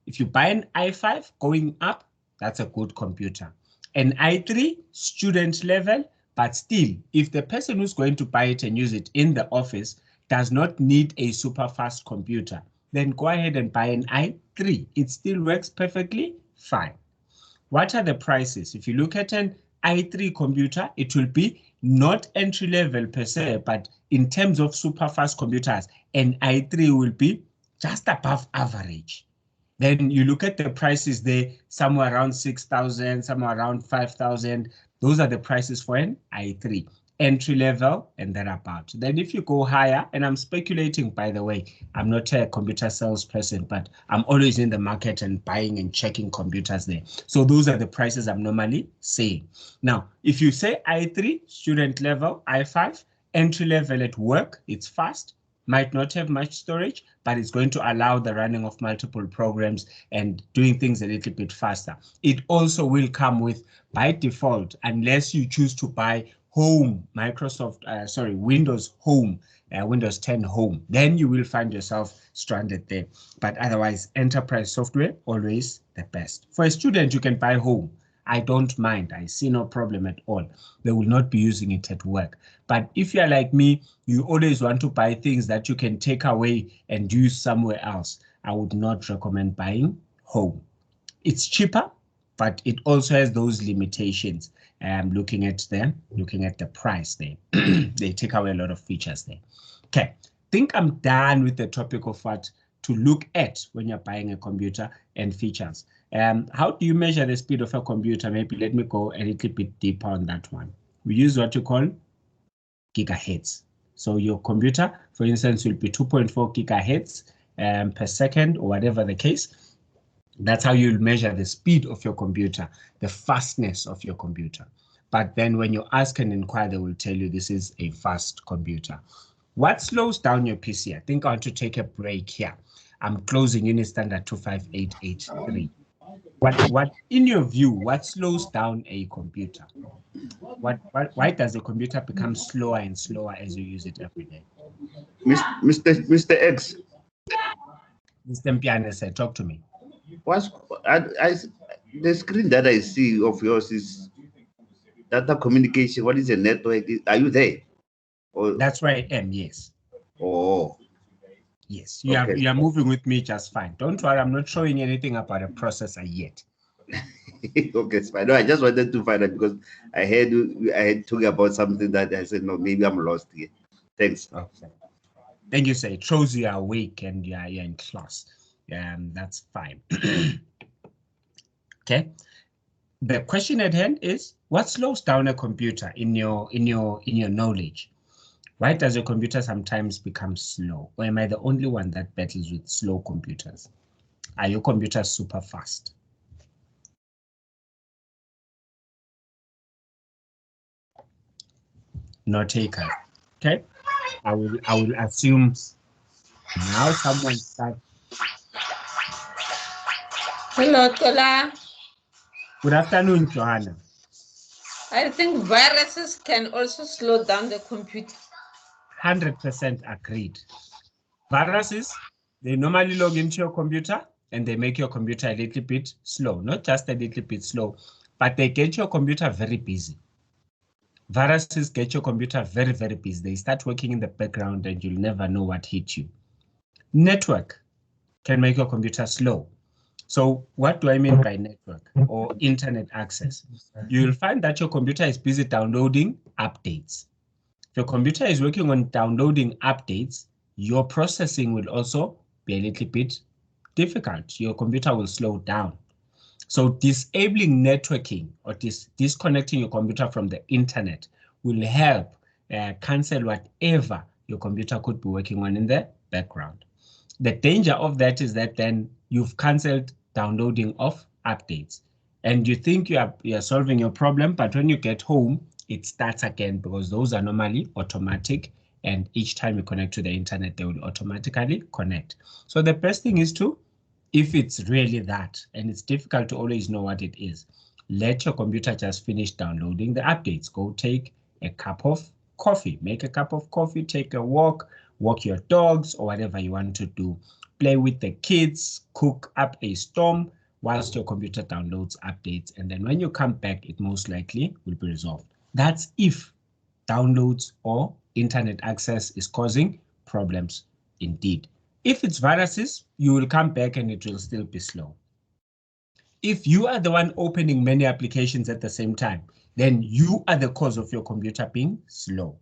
if you buy an i5 going up, that's a good computer. An i3, student level, but still, if the person who's going to buy it and use it in the office does not need a super fast computer, then go ahead and buy an i3. It still works perfectly fine. What are the prices? If you look at an i3 computer, it will be not entry level per se, but in terms of super fast computers, an i3 will be just above average. Then you look at the prices there, somewhere around 6,000, somewhere around 5,000. Those are the prices for an i3, entry level and thereabout. Then if you go higher, and I'm speculating, by the way, I'm not a computer salesperson, but I'm always in the market and buying and checking computers there. So those are the prices I'm normally saying. Now, if you say i3, student level, i5, entry level at work, it's fast. Might not have much storage, but it's going to allow the running of multiple programs and doing things a little bit faster. It also will come with, by default, unless you choose to buy Home, Windows Home, Windows 10 Home, then you will find yourself stranded there. But otherwise, enterprise software, always the best. For a student, you can buy Home. I don't mind. I see no problem at all. They will not be using it at work. But if you're like me, you always want to buy things that you can take away and use somewhere else. I would not recommend buying Home. It's cheaper, but it also has those limitations. Looking at the price there, they take away a lot of features there. Okay, think I'm done with the topic of what to look at when you're buying a computer and features. How do you measure the speed of a computer? Maybe let me go a little bit deeper on that one. We use what you call gigahertz. So your computer, for instance, will be 2.4 gigahertz per second, or whatever the case. That's how you'll measure the speed of your computer, the fastness of your computer. But then when you ask and inquire, they will tell you this is a fast computer. What slows down your PC? I think I want to take a break here. I'm closing Unit Standard 25883. What, in your view, what slows down a computer? Why does a computer become slower and slower as you use it every day? Mr. X. Mr. Mpiane said, talk to me. The screen that I see of yours is data communication. What is a network? Are you there? Or... That's where I am, yes. Oh. Yes, you are moving with me just fine. Don't worry, I'm not showing anything about a processor yet. Okay, it's fine. No, I just wanted to find out because I had talking about something that I said, no, maybe I'm lost here. Thanks. Okay. Thank you, sir. It shows you are awake and you're in class. That's fine. Okay. The question at hand is, what slows down a computer in your knowledge? Why does your computer sometimes become slow? Or am I the only one that battles with slow computers? Are your computers super fast? No takers. Okay. I will assume now someone starts. Hello, Tola. Good afternoon, Johanna. I think viruses can also slow down the computer. 100% agreed. Viruses, they normally log into your computer and they make your computer a little bit slow. Not just a little bit slow, but they get your computer very busy. Viruses get your computer very, very busy. They start working in the background and you'll never know what hit you. Network can make your computer slow. So what do I mean by network or internet access? You'll find that your computer is busy downloading updates. If your computer is working on downloading updates, your processing will also be a little bit difficult. Your computer will slow down. So disabling networking or disconnecting your computer from the internet will help cancel whatever your computer could be working on in the background. The danger of that is that then you've canceled downloading of updates and you think you are solving your problem, but when you get home, it starts again because those are normally automatic and each time you connect to the internet, they will automatically connect. So the best thing is to, if it's really that, and it's difficult to always know what it is, let your computer just finish downloading the updates. Go take a cup of coffee, make a cup of coffee, take a walk your dogs or whatever you want to do. Play with the kids, cook up a storm whilst your computer downloads updates. And then when you come back, it most likely will be resolved. That's if downloads or internet access is causing problems indeed. If it's viruses, you will come back and it will still be slow. If you are the one opening many applications at the same time, then you are the cause of your computer being slow.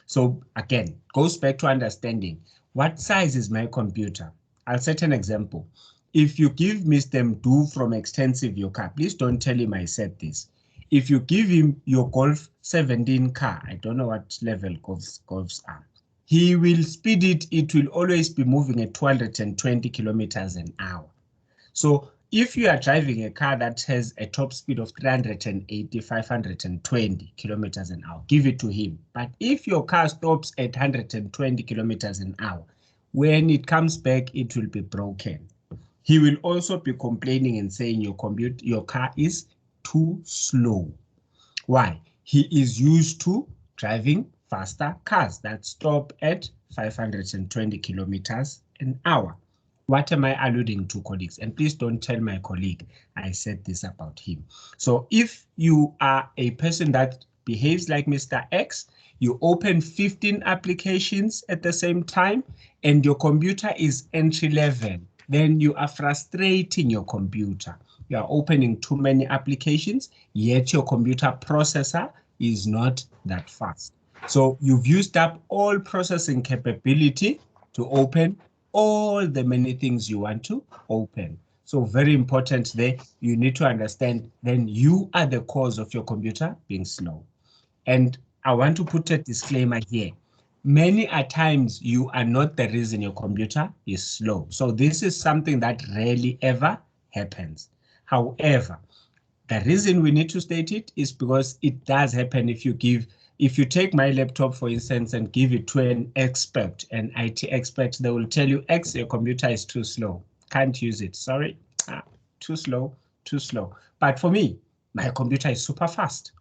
So again, goes back to understanding what size is my computer. I'll set an example. If you give Mr. Mdu from Extensive your car, please don't tell him I said this. If you give him your Golf 17 car, I don't know what level Golfs are, he will speed it. It will always be moving at 220 kilometers an hour. So if you are driving a car that has a top speed of 380, 520 kilometers an hour, give it to him. But if your car stops at 120 kilometers an hour, when it comes back, it will be broken. He will also be complaining and saying your car is too slow. Why? He is used to driving faster cars that stop at 520 kilometers an hour. What am I alluding to, colleagues? And please don't tell my colleague I said this about him. So if you are a person that behaves like Mr. X, you open 15 applications at the same time and your computer is entry level, then you are frustrating your computer. You are opening too many applications, yet your computer processor is not that fast. So you've used up all processing capability to open all the many things you want to open. So very important there, you need to understand then you are the cause of your computer being slow. And I want to put a disclaimer here. Many a times you are not the reason your computer is slow. So this is something that rarely ever happens. However, the reason we need to state it is because it does happen if you take my laptop, for instance, and give it to an expert, an IT expert, they will tell you, X, your computer is too slow. Can't use it. Sorry. Too slow, too slow. But for me, my computer is super fast.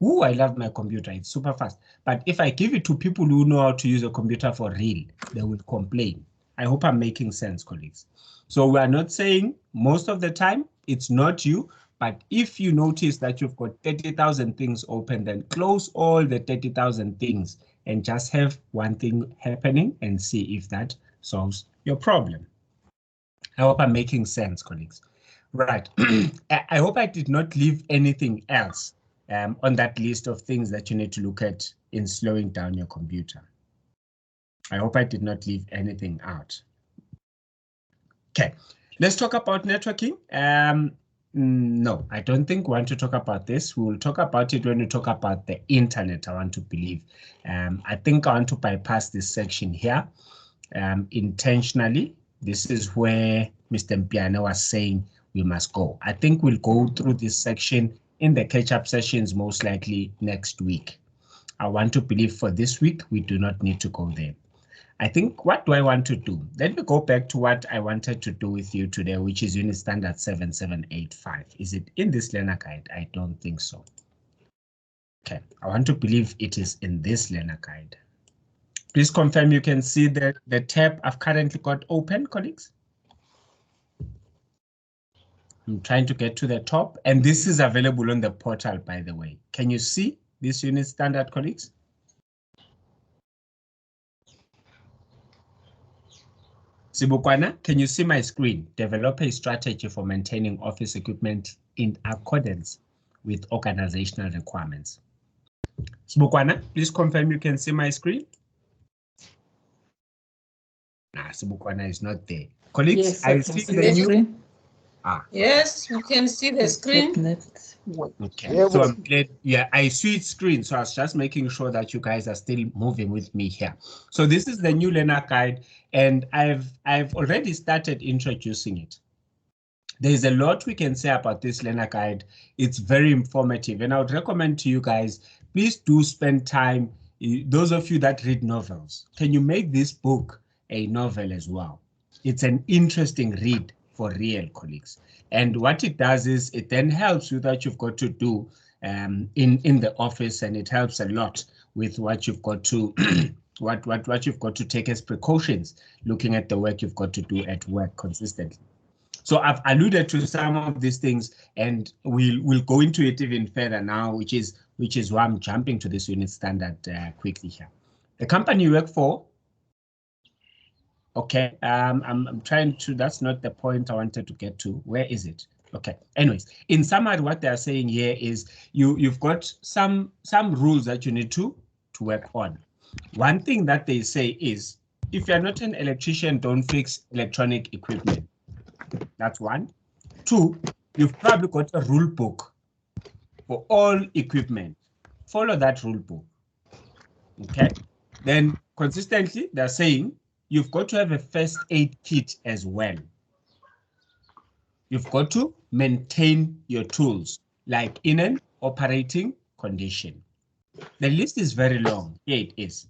Ooh, I love my computer. It's super fast. But if I give it to people who know how to use a computer for real, they will complain. I hope I'm making sense, colleagues. So we are not saying most of the time it's not you. But if you notice that you've got 30,000 things open, then close all the 30,000 things and just have one thing happening and see if that solves your problem. I hope I'm making sense, colleagues. Right. I hope I did not leave anything else on that list of things that you need to look at in slowing down your computer. I hope I did not leave anything out. Okay, let's talk about networking. No, I don't think we want to talk about this. We will talk about it when we talk about the internet, I want to believe. I think I want to bypass this section here intentionally. This is where Mr. Mpiana was saying we must go. I think we'll go through this section in the catch-up sessions most likely next week. I want to believe for this week, we do not need to go there. I think, what do I want to do? Let me go back to what I wanted to do with you today, which is Unit Standard 7785. Is it in this learner guide? I don't think so. Okay, I want to believe it is in this learner guide. Please confirm you can see the tab I've currently got open, colleagues. I'm trying to get to the top, and this is available on the portal, by the way. Can you see this Unit Standard, colleagues? Sibukwana, can you see my screen? Develop a strategy for maintaining office equipment in accordance with organizational requirements. Sibukwana, please confirm you can see my screen. Nah, Sibukwana is not there. Colleagues, Yes, I see the new screen. Yes, you can see the screen. Okay, so I'm glad. Yeah, I switched screen, so I was just making sure that you guys are still moving with me here. So this is the new learner guide, and I've already started introducing it. There's a lot we can say about this learner guide. It's very informative, and I would recommend to you guys, please do spend time those of you that read novels, can you make this book a novel as well? It's an interesting read for real, colleagues. And what it does is it then helps with what you've got to do in the office, and it helps a lot with what you've got to what you've got to take as precautions, looking at the work you've got to do at work consistently. So I've alluded to some of these things, and we'll go into it even further now, which is why I'm jumping to this unit standard quickly here. The company you work for. Okay, I'm trying to, that's not the point I wanted to get to. Where is it? Okay, anyways, in summary, what they're saying here is you've got some rules that you need to work on. One thing that they say is, if you're not an electrician, don't fix electronic equipment. That's one. Two, you've probably got a rule book for all equipment. Follow that rule book. Okay, then consistently, they're saying, you've got to have a first aid kit as well. You've got to maintain your tools, like in an operating condition. The list is very long. Here it is.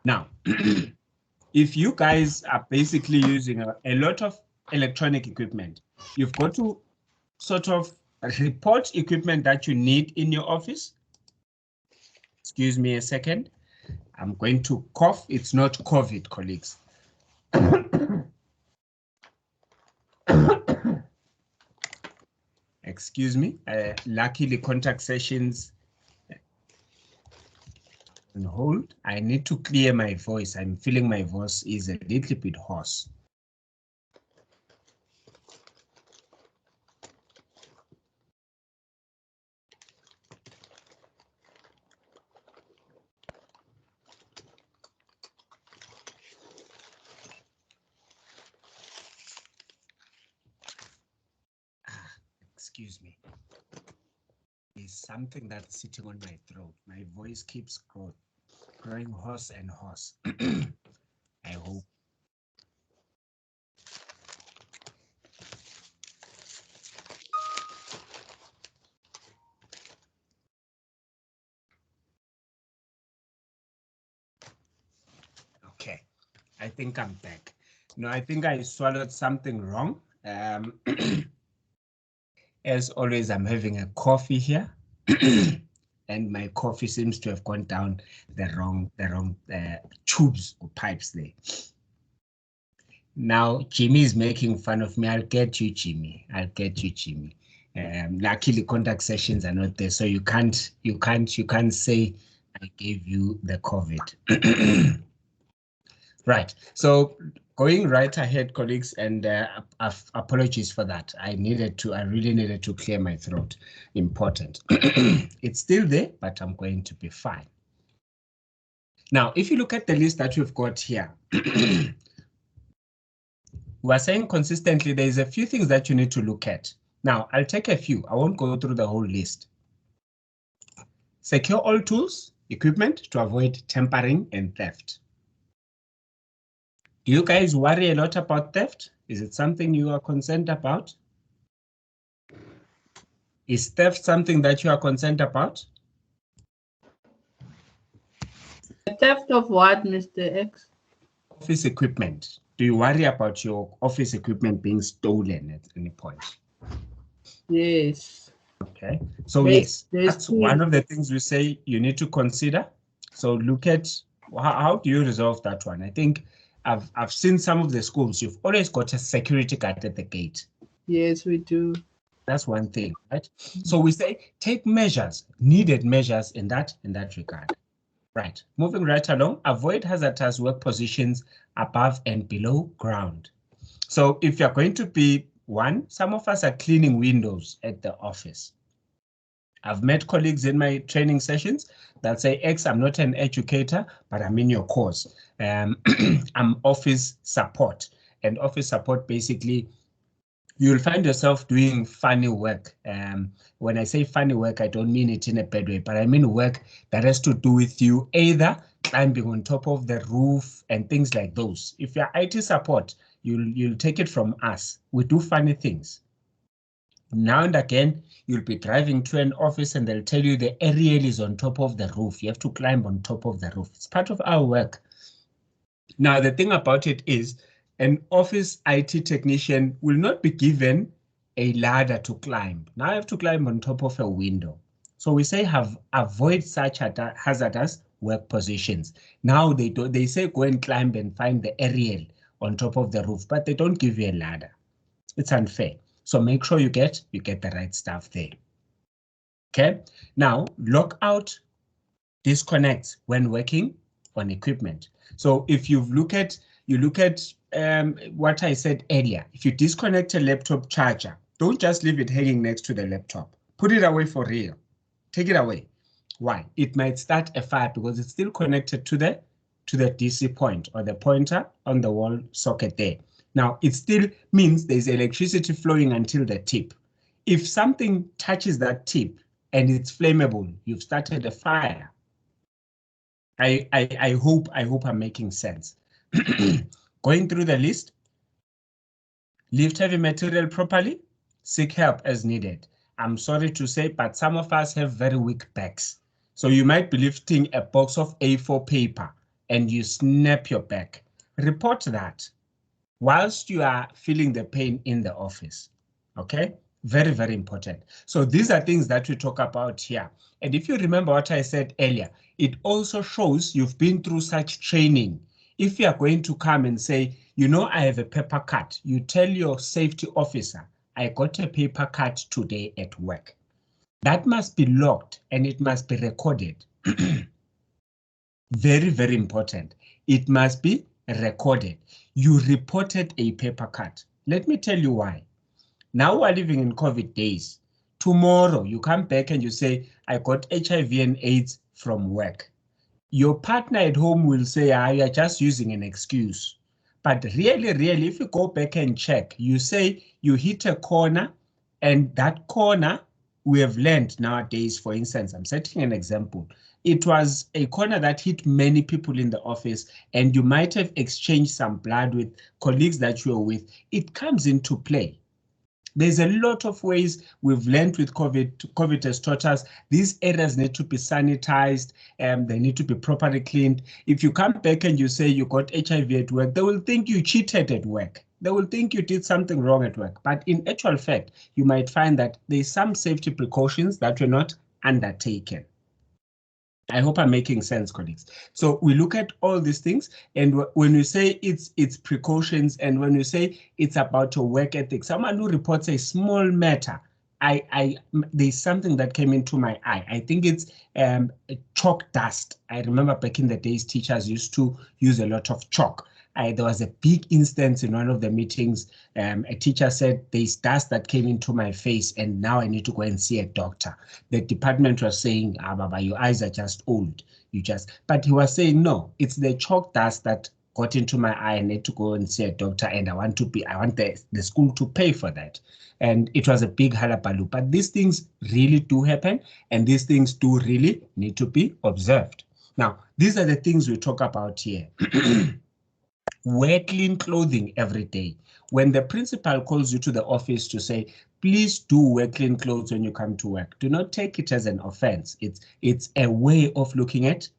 Now, if you guys are basically using a lot of electronic equipment, you've got to sort of report equipment that you need in your office. Excuse me a second. I'm going to cough. It's not COVID, colleagues. Excuse me. Luckily, contact sessions on hold. I need to clear my voice. I'm feeling my voice is a little bit hoarse. Excuse me. There's something that's sitting on my throat. My voice keeps growing hoarse and hoarse. I hope. Okay, I think I'm back. No, I think I swallowed something wrong. As always, I'm having a coffee here, and my coffee seems to have gone down the wrong tubes or pipes there. Now, Jimmy is making fun of me. I'll get you, Jimmy. I'll get you, Jimmy. Luckily, contact sessions are not there, so you can't say I gave you the COVID. Right. So going right ahead, colleagues, and apologies for that. I really needed to clear my throat. Important. It's still there, but I'm going to be fine. Now, if you look at the list that we've got here, we're saying consistently there's a few things that you need to look at. Now, I'll take a few. I won't go through the whole list. Secure all tools, equipment to avoid tampering and theft. Do you guys worry a lot about theft? Is it something you are concerned about? Is theft something that you are concerned about? The theft of what, Mr. X? Office equipment. Do you worry about your office equipment being stolen at any point? Yes. Okay, so yes, that's one of the things we say you need to consider. So look at how do you resolve that one? I think I've seen some of the schools, you've always got a security guard at the gate. Yes, we do. That's one thing, right? So we say take measures, needed measures in that regard. Right, moving right along, avoid hazardous work positions above and below ground. So if you're going to be some of us are cleaning windows at the office. I've met colleagues in my training sessions that say, X, I'm not an educator, but I'm in your course. I'm office support, and office support, basically, you'll find yourself doing funny work. When I say funny work, I don't mean it in a bad way, but I mean work that has to do with you either climbing on top of the roof and things like those. If you're IT support, you'll take it from us. We do funny things. Now and again, you'll be driving to an office and they'll tell you the aerial is on top of the roof. You have to climb on top of the roof. It's part of our work. Now, the thing about it is an office IT technician will not be given a ladder to climb. Now I have to climb on top of a window. So we say avoid such hazardous work positions. Now they say go and climb and find the aerial on top of the roof, but they don't give you a ladder. It's unfair. So make sure you get the right stuff there. Okay. Now lock out, disconnect when working on equipment. So if you look at what I said earlier, if you disconnect a laptop charger, don't just leave it hanging next to the laptop. Put it away for real. Take it away. Why? It might start a fire because it's still connected to the DC point or the pointer on the wall socket there. Now, it still means there's electricity flowing until the tip. If something touches that tip and it's flammable, you've started a fire. I hope I'm making sense. Going through the list, lift heavy material properly, seek help as needed. I'm sorry to say, but some of us have very weak backs. So you might be lifting a box of A4 paper and you snap your back. Report that whilst you are feeling the pain in the office. Okay? Very, very important. So these are things that we talk about here. And if you remember what I said earlier, it also shows you've been through such training. If you are going to come and say, you know, I have a paper cut, you tell your safety officer, I got a paper cut today at work. That must be logged and it must be recorded. Very, very important. It must be recorded. You reported a paper cut. Let me tell you why. Now we're living in COVID days. Tomorrow you come back and you say, I got HIV and AIDS from work. Your partner at home will say, you're just using an excuse. But really, if you go back and check, you say you hit a corner and that corner we have learned nowadays, for instance, I'm setting an example. It was a corner that hit many people in the office and you might have exchanged some blood with colleagues that you were with. It comes into play. There's a lot of ways we've learned with COVID. COVID has taught us these areas need to be sanitized and they need to be properly cleaned. If you come back and you say you got HIV at work, they will think you cheated at work. They will think you did something wrong at work. But in actual fact, you might find that there's some safety precautions that were not undertaken. I hope I'm making sense, colleagues. So we look at all these things, and when we say it's precautions, and when we say it's about your work ethic, someone who reports a small matter, there's something that came into my eye. I think it's chalk dust. I remember back in the days, teachers used to use a lot of chalk. There was a big instance in one of the meetings. A teacher said, there's dust that came into my face and now I need to go and see a doctor. The department was saying, Baba, your eyes are just old. But he was saying, no, it's the chalk dust that got into my eye. I need to go and see a doctor and I want the school to pay for that. And it was a big hullabaloo. But these things really do happen and these things do really need to be observed. Now, these are the things we talk about here. Wear clean clothing every day. When the principal calls you to the office to say, please do wear clean clothes when you come to work, do not take it as an offense. It's a way of looking at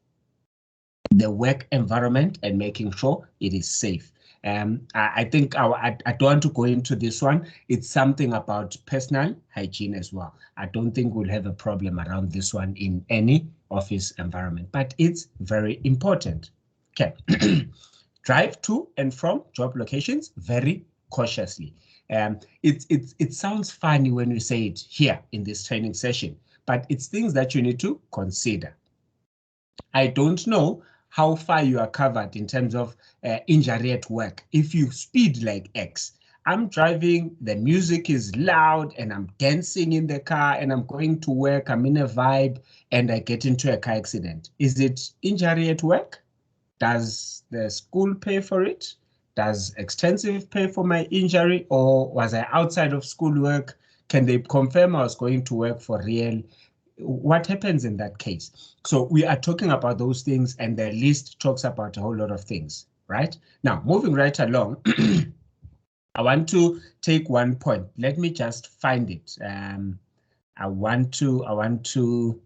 the work environment and making sure it is safe. I think I don't want to go into this one. It's something about personal hygiene as well. I don't think we'll have a problem around this one in any office environment, but it's very important. Okay. Drive to and from job locations very cautiously. It sounds funny when we say it here in this training session, but it's things that you need to consider. I don't know how far you are covered in terms of injury at work. If you speed like X, I'm driving, the music is loud and I'm dancing in the car and I'm going to work, I'm in a vibe and I get into a car accident. Is it injury at work? Does the school pay for it? Does Extensive pay for my injury, or was I outside of school work? Can they confirm I was going to work for real? What happens in that case? So we are talking about those things and the list talks about a whole lot of things, right? Now, moving right along, I want to take 1 point. Let me just find it. I want to,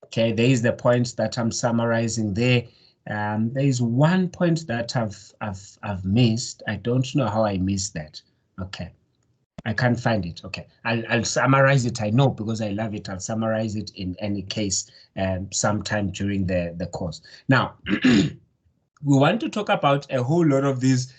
okay, there is the point that I'm summarizing there. There is 1 point that I've missed. I don't know how I missed that. Okay, I can't find it. Okay, I'll summarize it. I know because I love it. I'll summarize it in any case sometime during the course. Now, we want to talk about a whole lot of these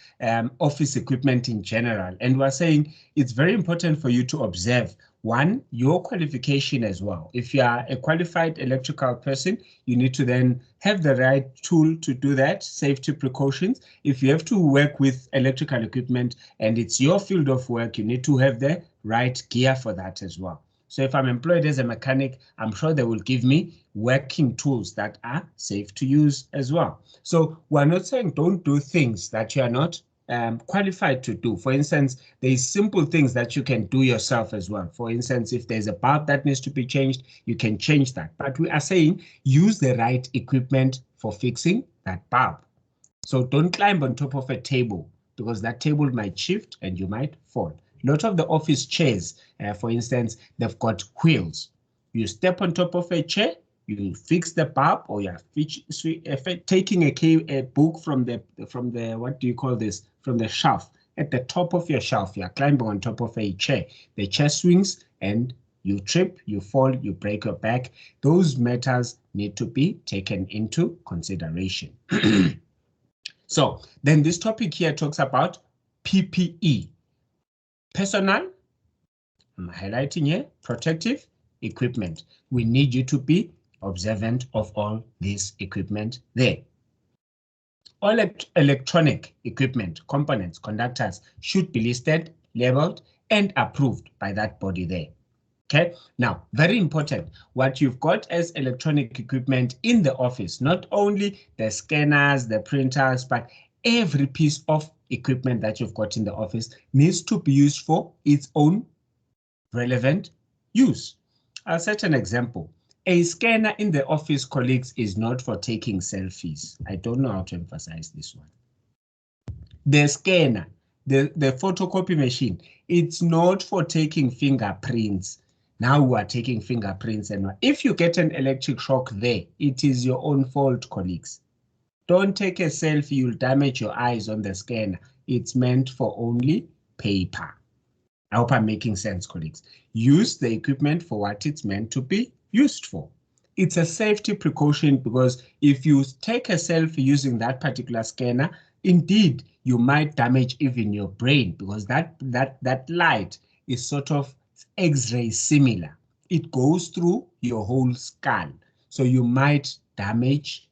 office equipment in general, and we're saying it's very important for you to observe, one, your qualification as well. If you are a qualified electrical person, you need to then have the right tool to do that, safety precautions. If you have to work with electrical equipment and it's your field of work, you need to have the right gear for that as well. So if I'm employed as a mechanic, I'm sure they will give me working tools that are safe to use as well. So we're not saying don't do things that you are not qualified to do. For instance, there's simple things that you can do yourself as well. For instance, if there's a bulb that needs to be changed, you can change that. But we are saying use the right equipment for fixing that bulb. So don't climb on top of a table because that table might shift and you might fall. A lot of the office chairs, for instance, they've got wheels. You step on top of a chair, you fix the bulb, or you're taking a book from the what do you call this, from the shelf. At the top of your shelf, you're climbing on top of a chair. The chair swings and you trip, you fall, you break your back. Those matters need to be taken into consideration. So then this topic here talks about PPE. Personal, I'm highlighting here, protective equipment. We need you to be observant of all this equipment there. All electronic equipment, components, conductors should be listed, labeled, and approved by that body there. Okay, now, very important, what you've got as electronic equipment in the office, not only the scanners, the printers, but every piece of equipment that you've got in the office needs to be used for its own relevant use. I'll set an example. A scanner in the office, colleagues, is not for taking selfies. I don't know how to emphasize this one. The scanner, the photocopy machine, it's not for taking fingerprints. Now we are taking fingerprints, and if you get an electric shock there, it is your own fault, colleagues. Don't take a selfie, you'll damage your eyes on the scanner. It's meant for only paper. I hope I'm making sense, colleagues. Use the equipment for what it's meant to be used for. It's a safety precaution because if you take a selfie using that particular scanner, indeed, you might damage even your brain because that light is sort of X-ray similar. It goes through your whole skull. So you might damage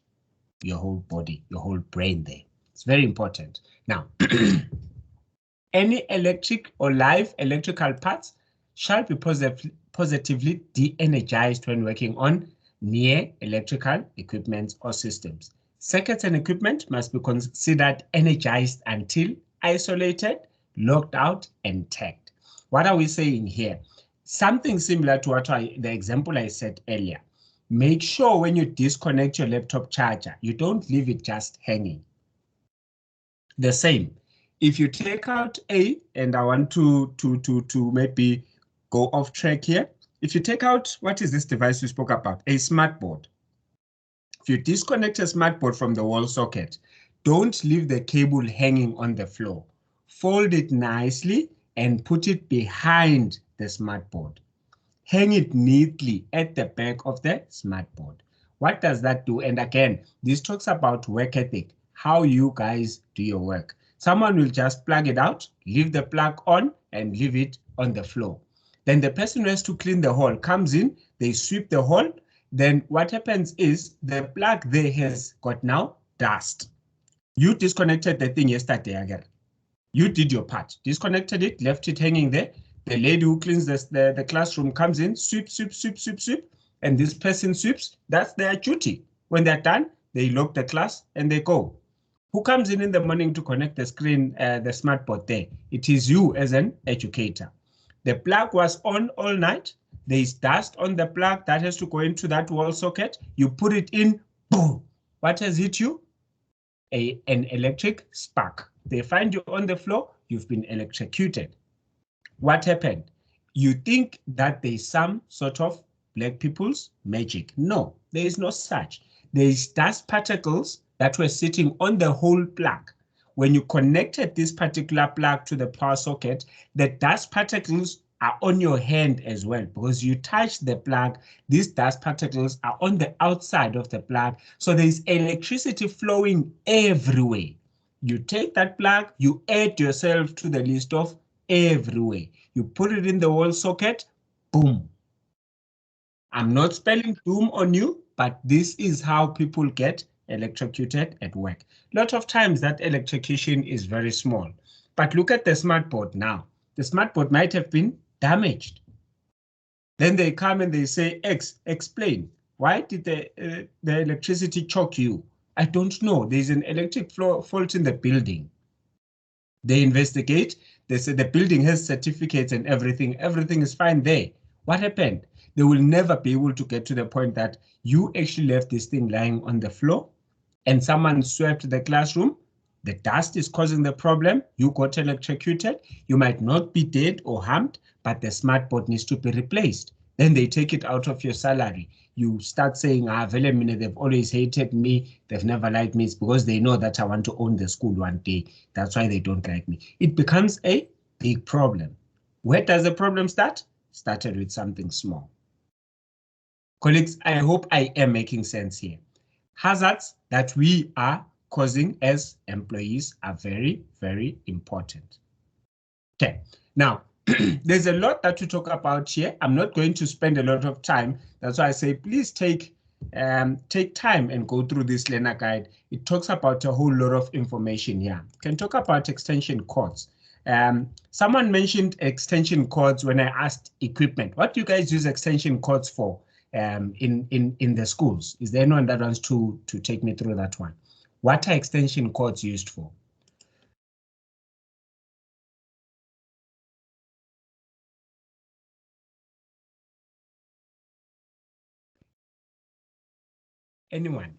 your whole body, your whole brain there. It's very important. Now, any electric or live electrical parts shall be positively de-energized when working on near electrical equipment or systems. Circuits and equipment must be considered energized until isolated, locked out, and tagged. What are we saying here? Something similar to what the example I said earlier. Make sure when you disconnect your laptop charger, you don't leave it just hanging. The same, if you take out and I want to maybe go off track here. If you take out, what is this device we spoke about? A smart board. If you disconnect a smart board from the wall socket, don't leave the cable hanging on the floor. Fold it nicely and put it behind the smart board. Hang it neatly at the back of the smart board. What does that do? And again, this talks about work ethic, how you guys do your work. Someone will just plug it out, leave the plug on, and leave it on the floor. Then the person who has to clean the hall comes in, they sweep the hall. Then what happens is the plug there has got now dust. You disconnected the thing yesterday again. You did your part, disconnected it, left it hanging there. The lady who cleans the classroom comes in, sweep, sweep, sweep, sweep, sweep, and this person sweeps. That's their duty. When they're done, they lock the class and they go. Who comes in the morning to connect the screen, the smart board there? It is you as an educator. The plug was on all night. There is dust on the plug that has to go into that wall socket. You put it in, boom. What has hit you? An electric spark. They find you on the floor. you've been electrocuted. What happened? You think that there's some sort of black people's magic. No, there is no such. There is dust particles that were sitting on the whole plug. When you connected this particular plug to the power socket, the dust particles are on your hand as well, because you touch the plug, these dust particles are on the outside of the plug. So there's electricity flowing everywhere. You take that plug, you add yourself to the list of everywhere. You put it in the wall socket, boom. I'm not spelling doom on you, but this is how people get electrocuted at work. A lot of times that electrocution is very small, but look at the smart board now. The smart board might have been damaged. Then they come and they say, explain, why did the electricity choke you? I don't know. There's an electric fault in the building. They investigate. They say the building has certificates and everything. Everything is fine there. What happened? They will never be able to get to the point that you actually left this thing lying on the floor and someone swept the classroom. The dust is causing the problem. You got electrocuted. You might not be dead or harmed, but the smart board needs to be replaced. Then they take it out of your salary. You start saying, they've always hated me. They've never liked me. It's because they know that I want to own the school one day. That's why they don't like me. It becomes a big problem. Where does the problem start? Started with something small. Colleagues, I hope I am making sense here. Hazards that we are causing as employees are very, very important. Okay, now there's a lot that to talk about here. I'm not going to spend a lot of time. That's why I say please take time and go through this learner guide. It talks about a whole lot of information here. Can talk about extension cords. Someone mentioned extension cords when I asked equipment. What do you guys use extension cords for in the schools? Is there anyone that wants to take me through that one? What are extension cords used for? Anyone?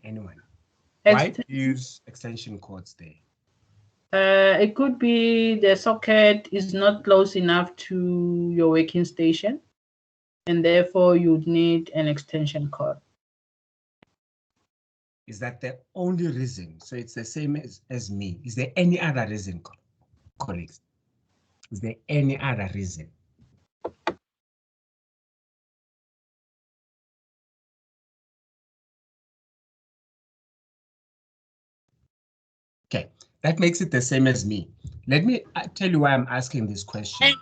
Why do you use extension cords there? It could be the socket is not close enough to your working station, and therefore you'd need an extension cord. Is that the only reason? So it's the same as me. Is there any other reason, colleagues? Is there any other reason? Okay, that makes it the same as me. Let me tell you why I'm asking this question.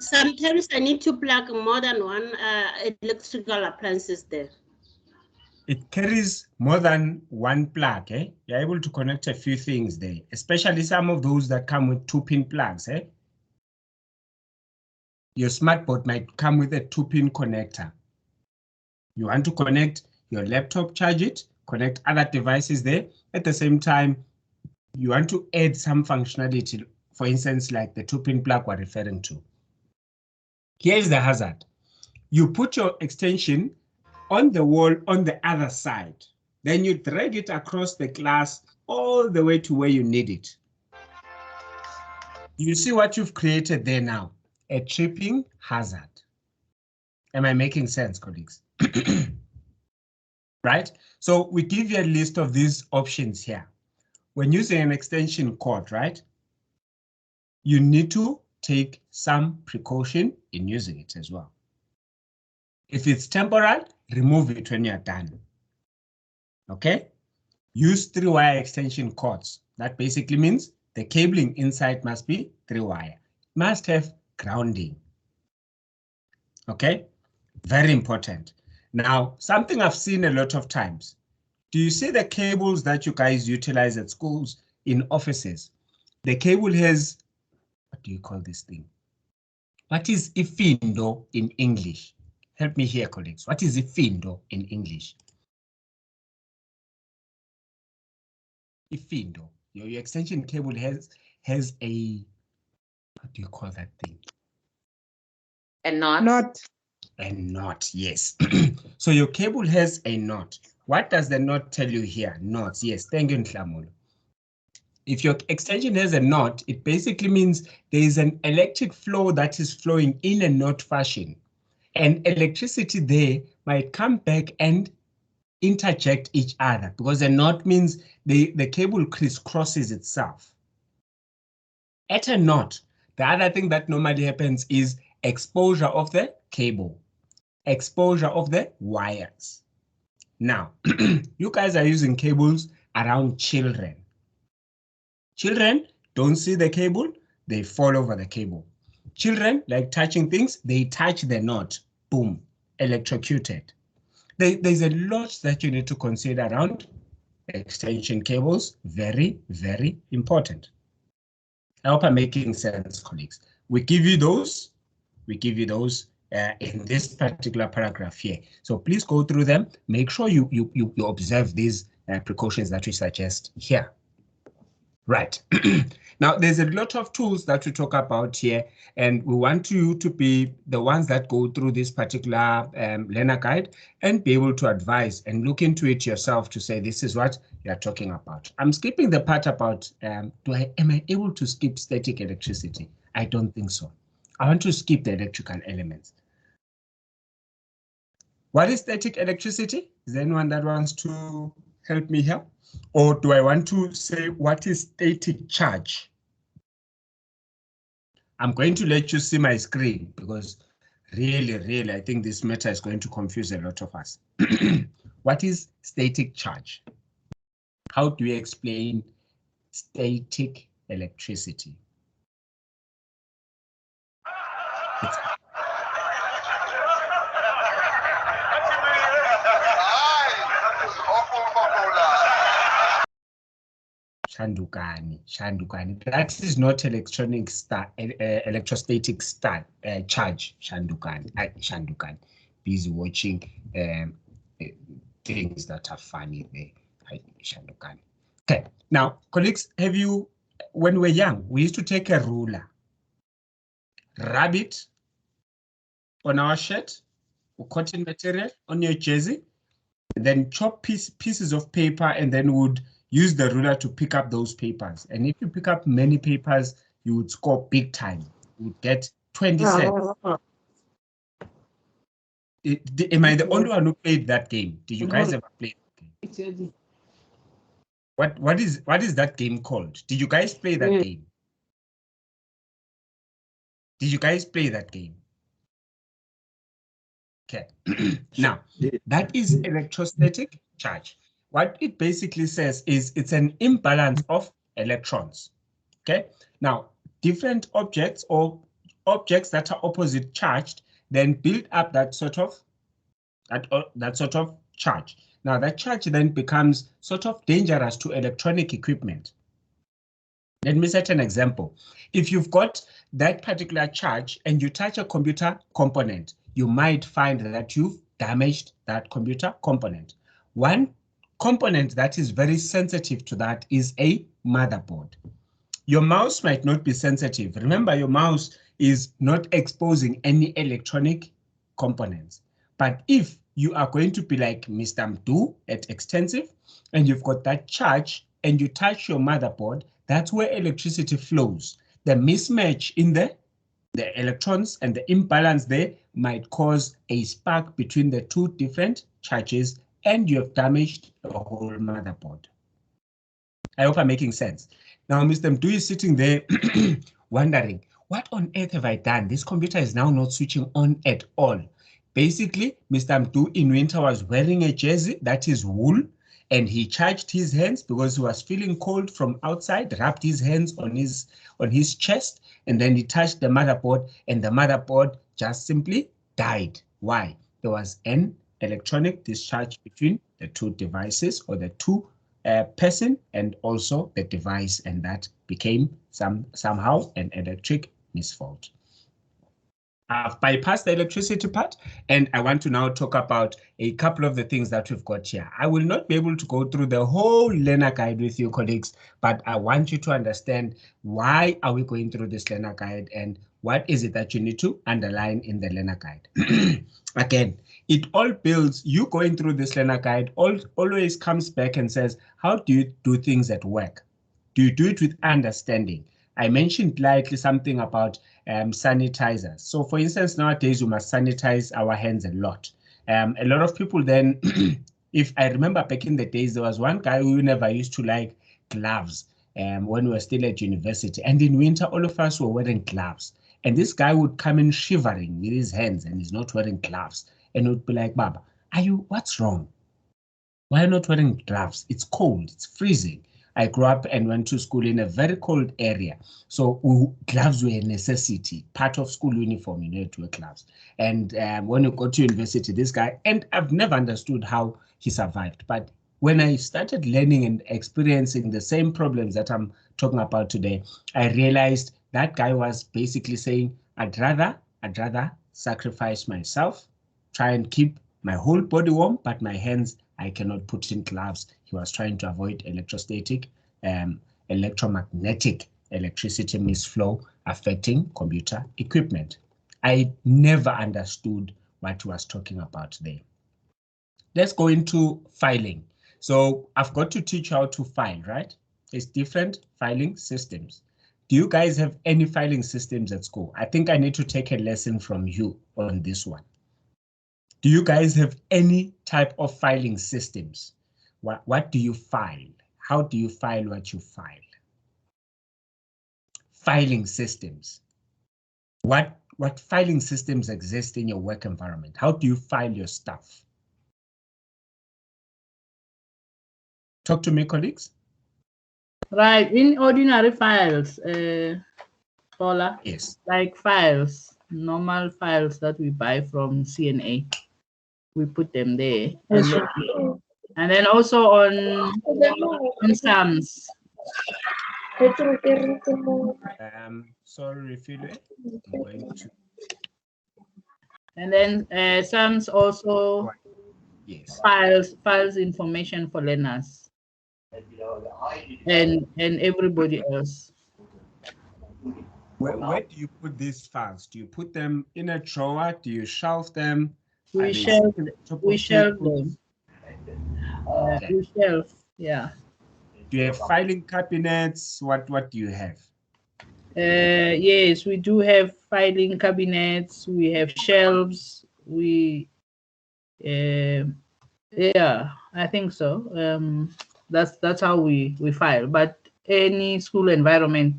Sometimes I need to plug more than one electrical appliances there. It carries more than one plug, eh? You're able to connect a few things there, especially some of those that come with 2-pin plugs, eh? Your smart board might come with a 2-pin connector. You want to connect your laptop, charge it, connect other devices there. At the same time, you want to add some functionality, for instance, like the 2-pin plug we're referring to. Here's the hazard. You put your extension on the wall on the other side. Then you drag it across the class all the way to where you need it. You see what you've created there now? A tripping hazard. Am I making sense, colleagues? Right? So we give you a list of these options here. When using an extension cord, right? You need to take some precaution in using it as well. If it's temporal, remove it when you're done. Okay? Use 3-wire extension cords. That basically means the cabling inside must be 3-wire. Must have grounding. Okay? Very important. Now, something I've seen a lot of times. Do you see the cables that you guys utilize at schools in offices? The cable has, what do you call this thing? What is ifindo in English? Help me here, colleagues. What is ifindo in English? Ifindo. Your extension cable has a, what do you call that thing? A knot. A knot, yes. So your cable has a knot. What does the knot tell you here? Knots, yes. Thank you, Nhlamulo. If your extension has a knot, it basically means there is an electric flow that is flowing in a knot fashion. And electricity there might come back and interject each other, because a knot means the cable crisscrosses itself. At a knot, the other thing that normally happens is exposure of the cable, exposure of the wires. Now, you guys are using cables around children. Children don't see the cable, they fall over the cable. Children like touching things, they touch the knot, boom, electrocuted. There's a lot that you need to consider around extension cables, very, very important. I hope I'm making sense, colleagues. We give you those in this particular paragraph here. So please go through them. Make sure you observe these precautions that we suggest here. Right. Now, there's a lot of tools that we talk about here, and we want you to be the ones that go through this particular learner guide and be able to advise and look into it yourself to say, this is what you're talking about. I'm skipping the part about, am I able to skip static electricity? I don't think so. I want to skip the electrical elements. What is static electricity? Is there anyone that wants to help me here? Or do I want to say what is static charge? I'm going to let you see my screen because really, I think this matter is going to confuse a lot of us. What is static charge? How do we explain static electricity? Shandukani. That is not electrostatic charge. Shandukani. Busy watching things that are funny there. Shandukani. Okay. Now, colleagues, when we were young, we used to take a ruler, rub it on our shirt or cotton material on your jersey, then chop pieces of paper, and then would use the ruler to pick up those papers. And if you pick up many papers, you would score big time. You would get 20 cents. Am I the only one who played that game? Did you guys ever play that game? What is that game called? Did you guys play that game? Did you guys play that game? Okay. Now, that is electrostatic charge. What it basically says is it's an imbalance of electrons. Okay. Now, different objects or objects that are opposite charged then build up that sort of charge. Now, that charge then becomes sort of dangerous to electronic equipment. Let me set an example. If you've got that particular charge and you touch a computer component, you might find that you've damaged that computer component. One component that is very sensitive to that is a motherboard. Your mouse might not be sensitive. Remember, your mouse is not exposing any electronic components. But if you are going to be like Mr. Mdu at Extensive, and you've got that charge and you touch your motherboard, that's where electricity flows. The mismatch in the electrons and the imbalance there might cause a spark between the two different charges, and you have damaged the whole motherboard. I hope I'm making sense. Now, Mr. Mdu is sitting there wondering, what on earth have I done? This computer is now not switching on at all. Basically, Mr. Mdu in winter was wearing a jersey that is wool, and he charged his hands because he was feeling cold from outside, wrapped his hands on his chest, and then he touched the motherboard, and the motherboard just simply died. Why? There was an electronic discharge between the two devices, or the two person and also the device, and that became somehow an electric misfault. I've bypassed the electricity part, and I want to now talk about a couple of the things that we've got here. I will not be able to go through the whole learner guide with you, colleagues, but I want you to understand why are we going through this learner guide and what is it that you need to underline in the learner guide. Again, it all builds, you going through this learner guide always comes back and says, how do you do things at work? Do you do it with understanding? I mentioned lightly something about sanitizers. So for instance, nowadays we must sanitize our hands a lot. A lot of people then, if I remember back in the days, there was one guy who never used to like gloves when we were still at university. And in winter, all of us were wearing gloves. And this guy would come in shivering with his hands and he's not wearing gloves. And would be like, Baba, what's wrong? Why not wearing gloves? It's cold, it's freezing. I grew up and went to school in a very cold area. So gloves were a necessity, part of school uniform, you need to wear gloves. And when you go to university, this guy, and I've never understood how he survived. But when I started learning and experiencing the same problems that I'm talking about today, I realized that guy was basically saying, I'd rather sacrifice myself, try and keep my whole body warm, but my hands, I cannot put in gloves. He was trying to avoid electrostatic, electromagnetic electricity misflow affecting computer equipment. I never understood what he was talking about there. Let's go into filing. So I've got to teach how to file, right? It's different filing systems. Do you guys have any filing systems at school? I think I need to take a lesson from you on this one. Do you guys have any type of filing systems? What do you file? How do you file what you file? Filing systems. What filing systems exist in your work environment? How do you file your stuff? Talk to me, colleagues. Right, in ordinary files, Paula. Yes. Like files, normal files that we buy from CNA. We put them there. And then also on SAMS. Sorry, refill it. I'm going to. And then SAMS also files information for learners and everybody else. Where do you put these files? Do you put them in a drawer? Do you shelf them? We shelf them. We shelf, yeah. Do you have filing cabinets? What do you have? Yes, we do have filing cabinets. We have shelves. Yeah, I think so. That's how we file. But any school environment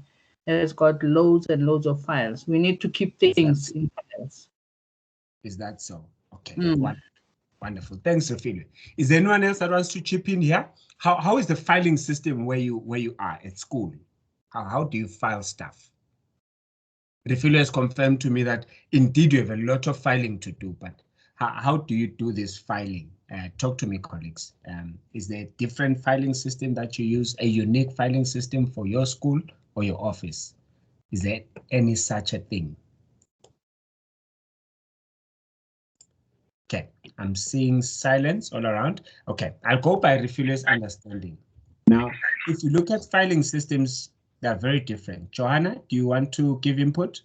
has got loads and loads of files. We need to keep things in files. Is that so? Okay. Wonderful. Thanks, Refilwe. Is there anyone else that wants to chip in here? How is the filing system where you are at school? How do you file stuff? Refilwe has confirmed to me that indeed you have a lot of filing to do, but how do you do this filing? Talk to me, colleagues. Is there a different filing system that you use, a unique filing system for your school or your office? Is there any such a thing? Okay, I'm seeing silence all around. Okay, I'll go by Refilwe's understanding. Now, if you look at filing systems, they're very different. Johanna, do you want to give input?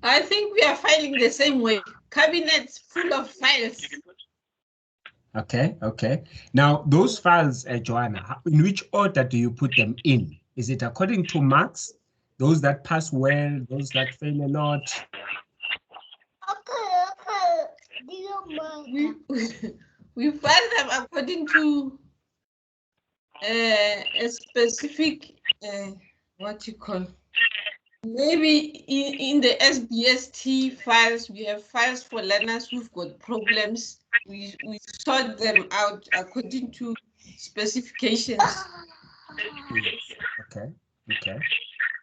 I think we are filing the same way. Cabinets full of files. Okay. Now, those files, Joanna, in which order do you put them in? Is it according to marks? Those that pass well, those that fail a lot? We file them according to a specific, what you call, maybe in the SBST files, we have files for learners who've got problems. We sort them out according to specifications. Okay.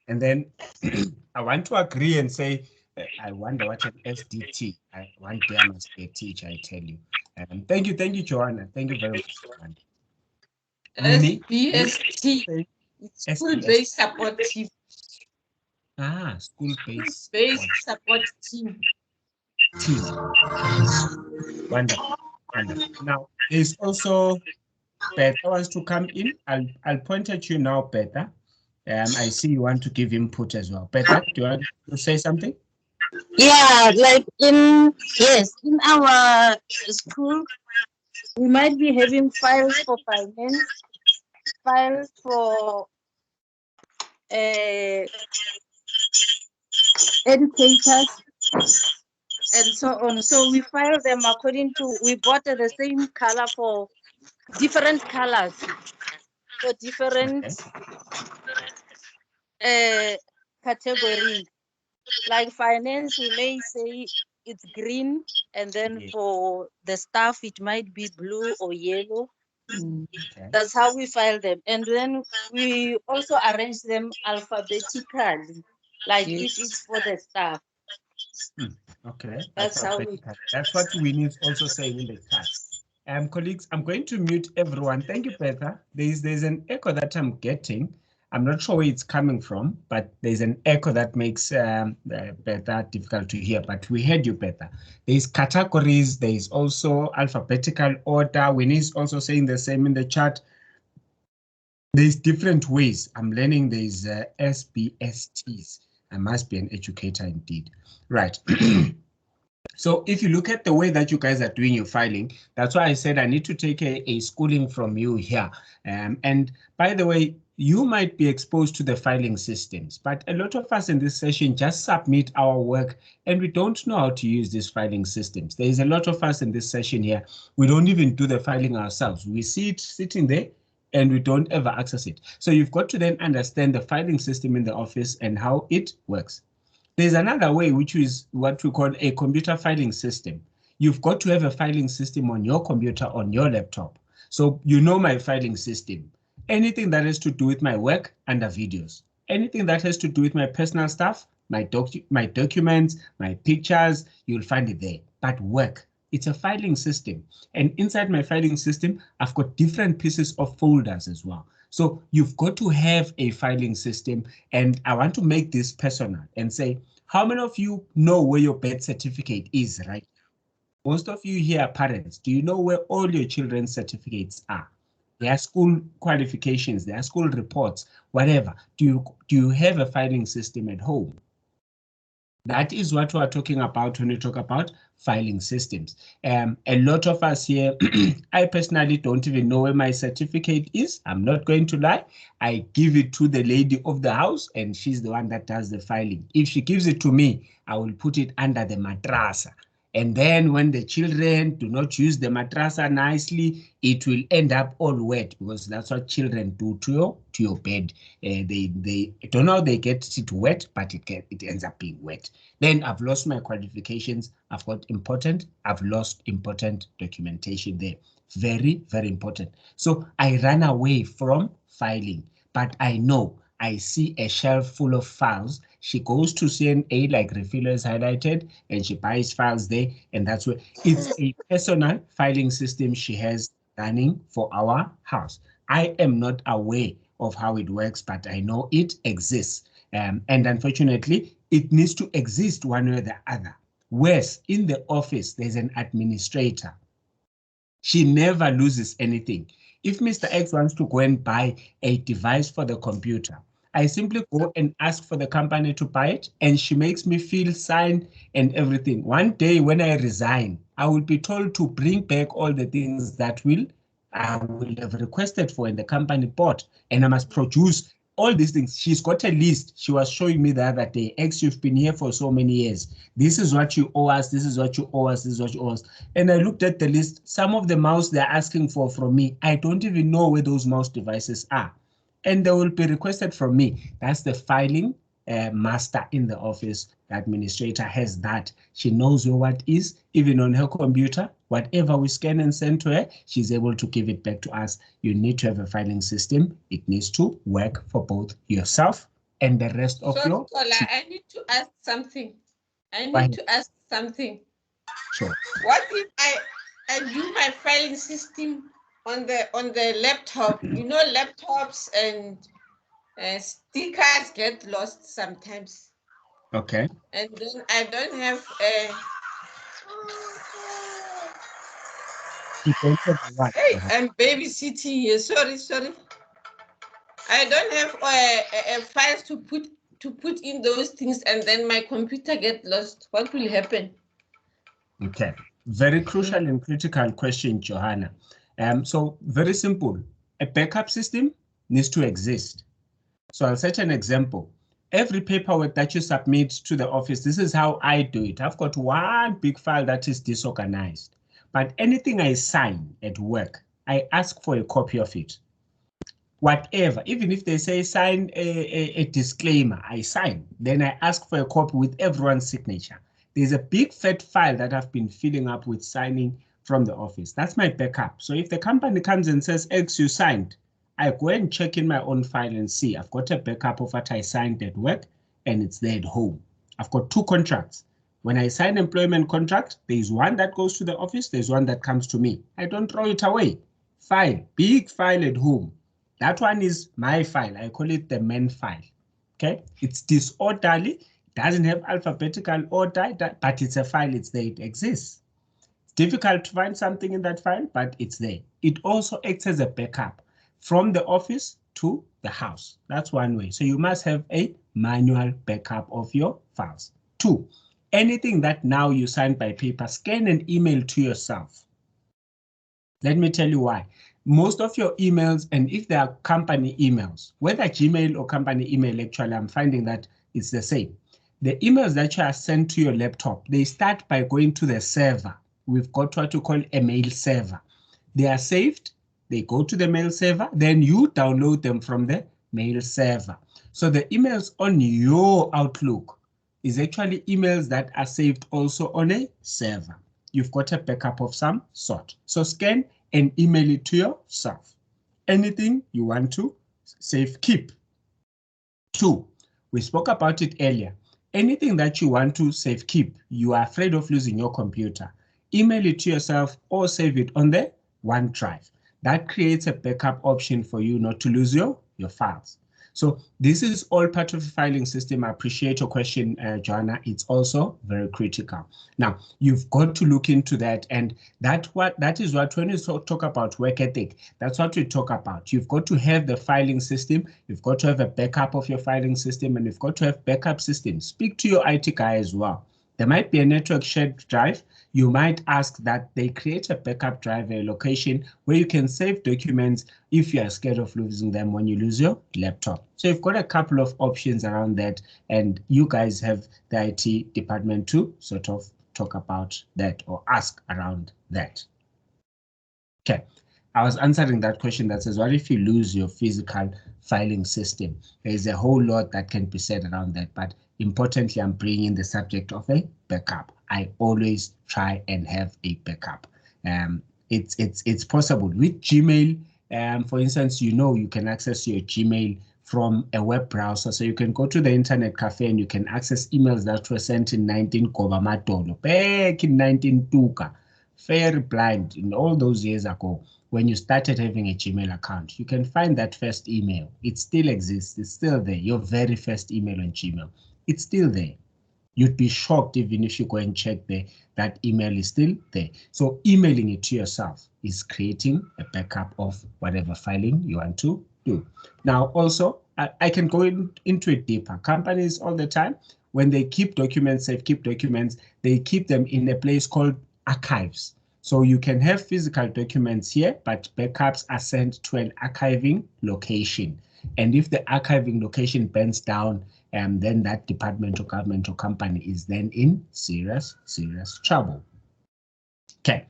And then I want to agree and say, I wonder what an SDT. One day I must be a teacher, I tell you. Thank you, Joanna. Thank you very much. SBST, school-based support team. School-based support team. Wonderful. Now, there's also Beta wants to come in. I'll point at you now, Beta. I see you want to give input as well. Beta, do you want to say something? Yeah, like in our school, we might be having files for finance, file for educators and so on. So we file them according to, we bought the same color for different colors, for different categories. Like finance, we may say it's green, and then for the staff, it might be blue or yellow. That's how we file them. And then we also arrange them alphabetically, like if it's for the staff. Okay, That's how we. That's what Winnie is also saying in the chat. Colleagues, I'm going to mute everyone. Thank you, Petra. There's an echo that I'm getting. I'm not sure where it's coming from, but there's an echo that makes Petra difficult to hear. But we heard you, Petra. There's categories. There's also alphabetical order. Winnie is also saying the same in the chat. There's different ways. I'm learning there's SBSTs. I must be an educator indeed. Right. So if you look at the way that you guys are doing your filing, that's why I said I need to take a schooling from you here. And by the way, you might be exposed to the filing systems, but a lot of us in this session just submit our work and we don't know how to use these filing systems. There's a lot of us in this session here. We don't even do the filing ourselves. We see it sitting there and we don't ever access it. So you've got to then understand the filing system in the office and how it works. There's another way, which is what we call a computer filing system. You've got to have a filing system on your computer, on your laptop. So you know my filing system. Anything that has to do with my work under videos. Anything that has to do with my personal stuff, my documents, my pictures, you'll find it there. But work, it's a filing system. And inside my filing system, I've got different pieces of folders as well. So you've got to have a filing system, and I want to make this personal and say, how many of you know where your birth certificate is right now? Most of you here are parents. Do you know where all your children's certificates are? Their school qualifications, their school reports, whatever. Do you have a filing system at home? That is what we're talking about when we talk about filing systems. A lot of us here, I personally don't even know where my certificate is. I'm not going to lie. I give it to the lady of the house and she's the one that does the filing. If she gives it to me, I will put it under the matrasa. And then when the children do not use the matrasa nicely, it will end up all wet, because that's what children do to your bed. They don't know they get it wet, but it ends up being wet. Then I've lost my qualifications. I've lost important documentation there. Very, very important. So I ran away from filing, but I know I see a shelf full of files. She goes to CNA, like Refiller is highlighted, and she buys files there. And that's where it's a personal filing system she has running for our house. I am not aware of how it works, but I know it exists. And unfortunately, it needs to exist one way or the other. Whereas in the office, there's an administrator. She never loses anything. If Mr. X wants to go and buy a device for the computer, I simply go and ask for the company to buy it, and she makes me feel signed and everything. One day when I resign, I will be told to bring back all the things that I will have requested for and the company bought, and I must produce all these things. She's got a list. She was showing me the other day. X, you've been here for so many years. This is what you owe us. This is what you owe us. This is what you owe us. And I looked at the list. Some of the mouse they're asking for from me, I don't even know where those mouse devices are. And they will be requested from me. That's the filing master in the office. The administrator has that. She knows where what is, even on her computer. Whatever we scan and send to her, she's able to give it back to us. You need to have a filing system. It needs to work for both yourself and the rest of your team. I need to ask something. Sure. What if I do my filing system on the laptop? You know, laptops and stickers get lost sometimes. Okay. And then I don't have Hey, I'm babysitting here. Sorry. I don't have files to put in those things, and then my computer get lost. What will happen? Okay. Very crucial and critical question, Johanna. So very simple. A backup system needs to exist. So I'll set an example. Every paperwork that you submit to the office, this is how I do it. I've got one big file that is disorganized, but anything I sign at work, I ask for a copy of it. Whatever, even if they say sign a disclaimer, I sign. Then I ask for a copy with everyone's signature. There's a big fat file that I've been filling up with signing from the office. That's my backup. So if the company comes and says, X, you signed, I go and check in my own file and see I've got a backup of what I signed at work and it's there at home. I've got 2 contracts. When I sign employment contract, there's one that goes to the office, there's one that comes to me. I don't throw it away. File, big file at home. That one is my file. I call it the main file. Okay, it's disorderly. It doesn't have alphabetical order, but it's a file. It's there. It exists. It's difficult to find something in that file, but it's there. It also acts as a backup from the office to the house. That's one way. So you must have a manual backup of your files. 2, anything that now you sign by paper, scan and email to yourself. Let me tell you why. Most of your emails, and if they are company emails, whether Gmail or company email, actually, I'm finding that it's the same. The emails that you are sent to your laptop, they start by going to the server. We've got what you call a mail server. They are saved. They go to the mail server, then you download them from the mail server. So the emails on your Outlook is actually emails that are saved also on a server. You've got a backup of some sort. So scan and email it to yourself. Anything you want to save, keep. 2, we spoke about it earlier. Anything that you want to save, keep, you are afraid of losing your computer, email it to yourself or save it on the OneDrive. That creates a backup option for you not to lose your files. So this is all part of the filing system. I appreciate your question, Joanna. It's also very critical. Now, you've got to look into that. And that is what, when you talk about work ethic, that's what we talk about. You've got to have the filing system. You've got to have a backup of your filing system, and you've got to have backup systems. Speak to your IT guy as well. There might be a network shared drive. You might ask that they create a backup drive, a location where you can save documents if you are scared of losing them when you lose your laptop. So you've got a couple of options around that, and you guys have the IT department to sort of talk about that or ask around that. Okay, I was answering that question that says, what if you lose your physical filing system? There is a whole lot that can be said around that, but importantly, I'm bringing the subject of a backup. I always try and have a backup. It's possible with Gmail. For instance, you can access your Gmail from a web browser. So you can go to the internet cafe and you can access emails that were sent in 19 Kobamatolo, back in 19 Tuka, very blind, in all those years ago. When you started having a Gmail account, you can find that first email. It still exists. It's still there. Your very first email on Gmail. It's still there. You'd be shocked even if you go and check there, that email is still there. So emailing it to yourself is creating a backup of whatever filing you want to do. Now, also, I can go into it deeper. Companies all the time, when they keep documents, they keep them in a place called archives. So you can have physical documents here, but backups are sent to an archiving location. And if the archiving location burns down, then that department or government or company is then in serious trouble. Okay,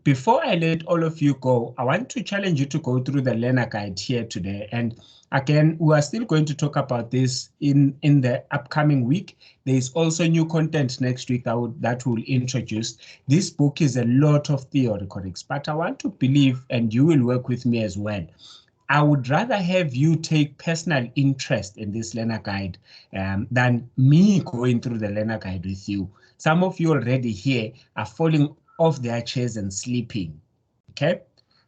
before I let all of you go, I want to challenge you to go through the learner guide here today. And again, we are still going to talk about this in the upcoming week. There is also new content next week that will introduce. This book is a lot of theorems, but I want to believe, and you will work with me as well, I would rather have you take personal interest in this learner guide than me going through the learner guide with you. Some of you already here are falling off their chairs and sleeping, okay?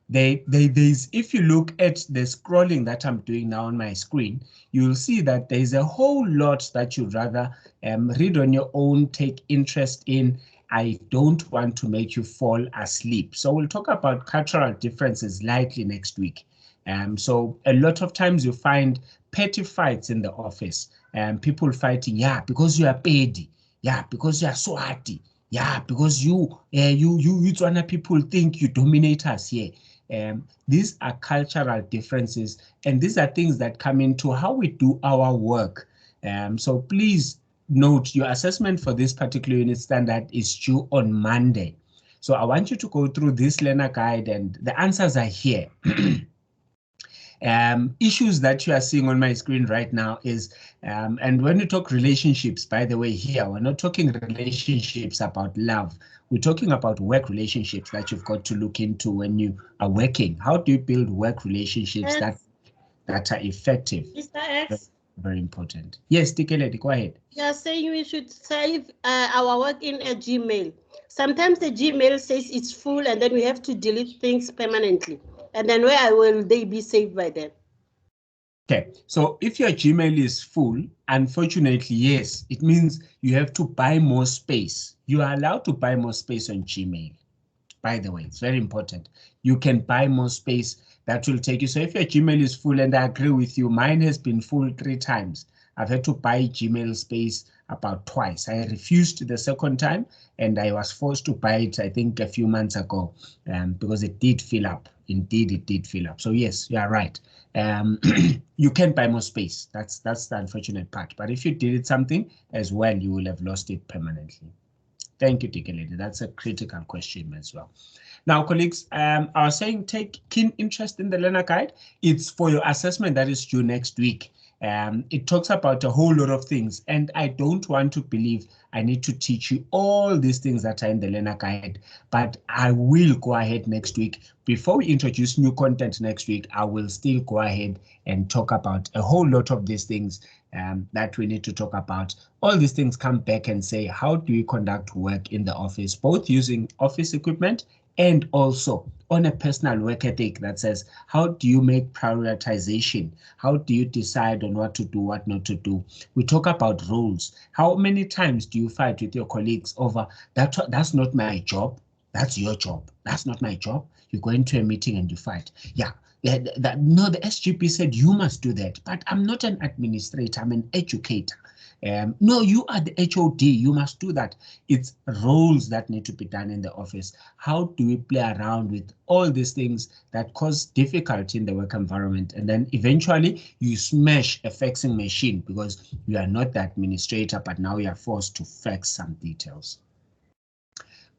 If you look at the scrolling that I'm doing now on my screen, you'll see that there's a whole lot that you'd rather read on your own, take interest in. I don't want to make you fall asleep. So we'll talk about cultural differences lightly next week. So a lot of times you find petty fights in the office, people fighting, yeah, because you are Pedi, yeah, because you are Swati, yeah, because you Tswana people think you dominate us here. These are cultural differences, and these are things that come into how we do our work. So please note your assessment for this particular unit standard is due on Monday. So I want you to go through this learner guide, and the answers are here. Issues that you are seeing on my screen right now is, and when we talk relationships, by the way, here, we're not talking relationships about love. We're talking about work relationships that you've got to look into when you are working. How do you build work relationships that are effective? Mr. X. Very important. Yes, Tikeledi, go ahead. You are saying we should save our work in a Gmail. Sometimes the Gmail says it's full and then we have to delete things permanently. And then where will they be saved by then? Okay, so if your Gmail is full, unfortunately, yes, it means you have to buy more space. You are allowed to buy more space on Gmail. By the way, it's very important. You can buy more space that will take you. So if your Gmail is full, and I agree with you, mine has been full 3 times. I've had to buy Gmail space about twice. I refused the second time, and I was forced to buy it, I think, a few months ago, because it did fill up. Indeed, it did fill up. So yes, you are right. You can buy more space. That's the unfortunate part. But if you did something as well, you will have lost it permanently. Thank you, Tikeledi. That's a critical question as well. Now, colleagues, I was saying take keen interest in the learner guide. It's for your assessment that is due next week. It talks about a whole lot of things, and I don't want to believe I need to teach you all these things that are in the learner guide, but I will go ahead next week. Before we introduce new content next week, I will still go ahead and talk about a whole lot of these things that we need to talk about. All these things come back and say, how do you conduct work in the office, both using office equipment and also on a personal work ethic that says, how do you make prioritization? How do you decide on what to do, what not to do? We talk about roles. How many times do you fight with your colleagues over that's not my job, that's your job, that's not my job? You go into a meeting and you fight. Yeah, no, the SGP said you must do that, but I'm not an administrator, I'm an educator. No, you are the HOD, you must do that. It's roles that need to be done in the office. How do we play around with all these things that cause difficulty in the work environment? And then eventually you smash a faxing machine because you are not the administrator, but now you are forced to fax some details.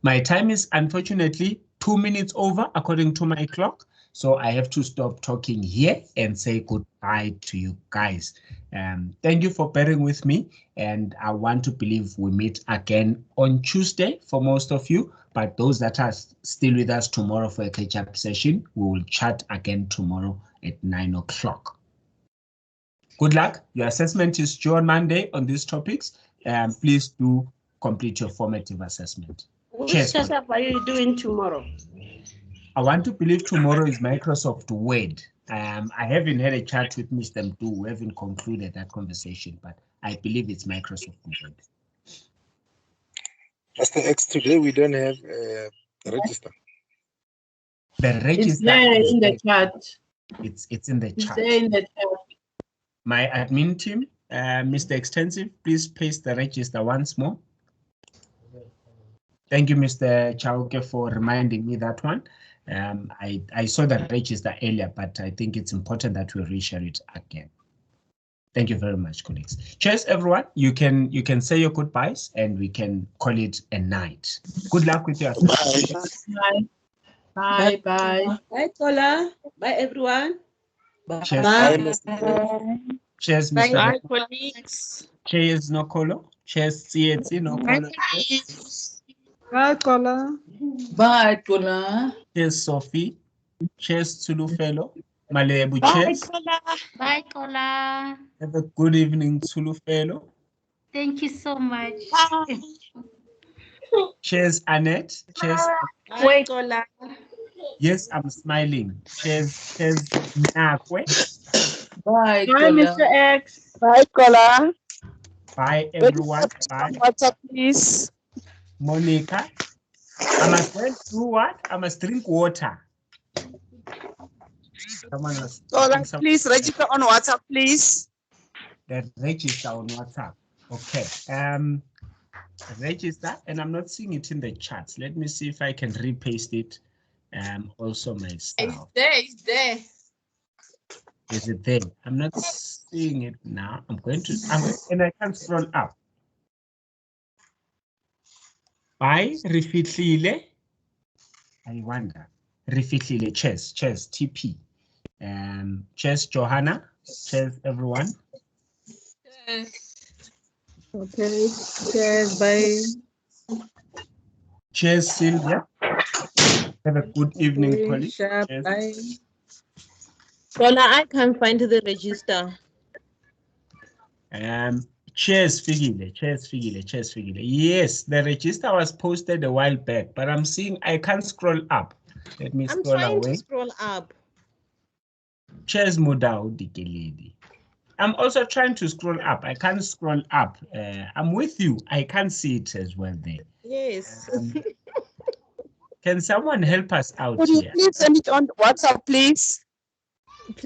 My time is unfortunately 2 minutes over according to my clock. So I have to stop talking here and say goodbye to you guys. Thank you for bearing with me. And I want to believe we meet again on Tuesday for most of you. But those that are still with us tomorrow for a catch-up session, we will chat again tomorrow at 9 o'clock. Good luck. Your assessment is due on Monday on these topics. Please do complete your formative assessment. Which setup are you doing tomorrow? I want to believe tomorrow is Microsoft Word. I haven't had a chat with Mr. Mdu. We haven't concluded that conversation, but I believe it's Microsoft Word. Mr. X, today we don't have a register. The register it's there in the chat. It's in the chat. It's there in the chat. My admin team, Mr. Extensive, please paste the register once more. Thank you, Mr. Chauke, for reminding me that one. I saw the register earlier, but I think it's important that we reshare it again. Thank you very much, colleagues. Cheers, everyone. You can say your goodbyes and we can call it a night. Good luck with your Bye. Bye. Bye. Bye, Tola. Bye, everyone. Cheers. Bye. Cheers, Bye, Mr. colleagues. Cheers, Nokolo. Cheers, CNC Nokolo. Bye, Kola. Bye, Kola. Cheers, Sophie. Cheers, Tulu Fellow. Malebu, Bye, cheers. Kola. Bye, Kola. Have a good evening, Tulu Fellow. Thank you so much. Cheers, Annette. Cheers. Bye, Kola. Yes, I'm smiling. Cheers, Nakwe. Bye, Bye, Mr. X. Bye, Kola. Bye, everyone. Bye. WhatsApp, please. Monica. I must went through what? I must drink water. Someone was Please register on WhatsApp, please. The register on WhatsApp. Okay. Register, and I'm not seeing it in the chat. Let me see if I can repaste it Also my It's style. there, it's there. Is it there? I'm not seeing it now. I'm going to, and I can scroll up. By Rifitlile. I wonder. Rifitlile, chess, TP. Chess, Johanna. Chess, everyone. Yes. Okay, cheers, bye. Cheers, Sylvia. Have a good evening, Okay, colleague. sharp, Cheers. bye. Paula, I can't find the register. Cheers, Figile. Yes, the register was posted a while back, but I'm seeing I can't scroll up. Let me I'm scroll trying away. to scroll up. Cheers, Mudao Dikeledi. I'm also trying to scroll up. I can't scroll up. I'm with you. I can't see it as well there. Yes. Can someone help us out Could you here? please send it on WhatsApp, please?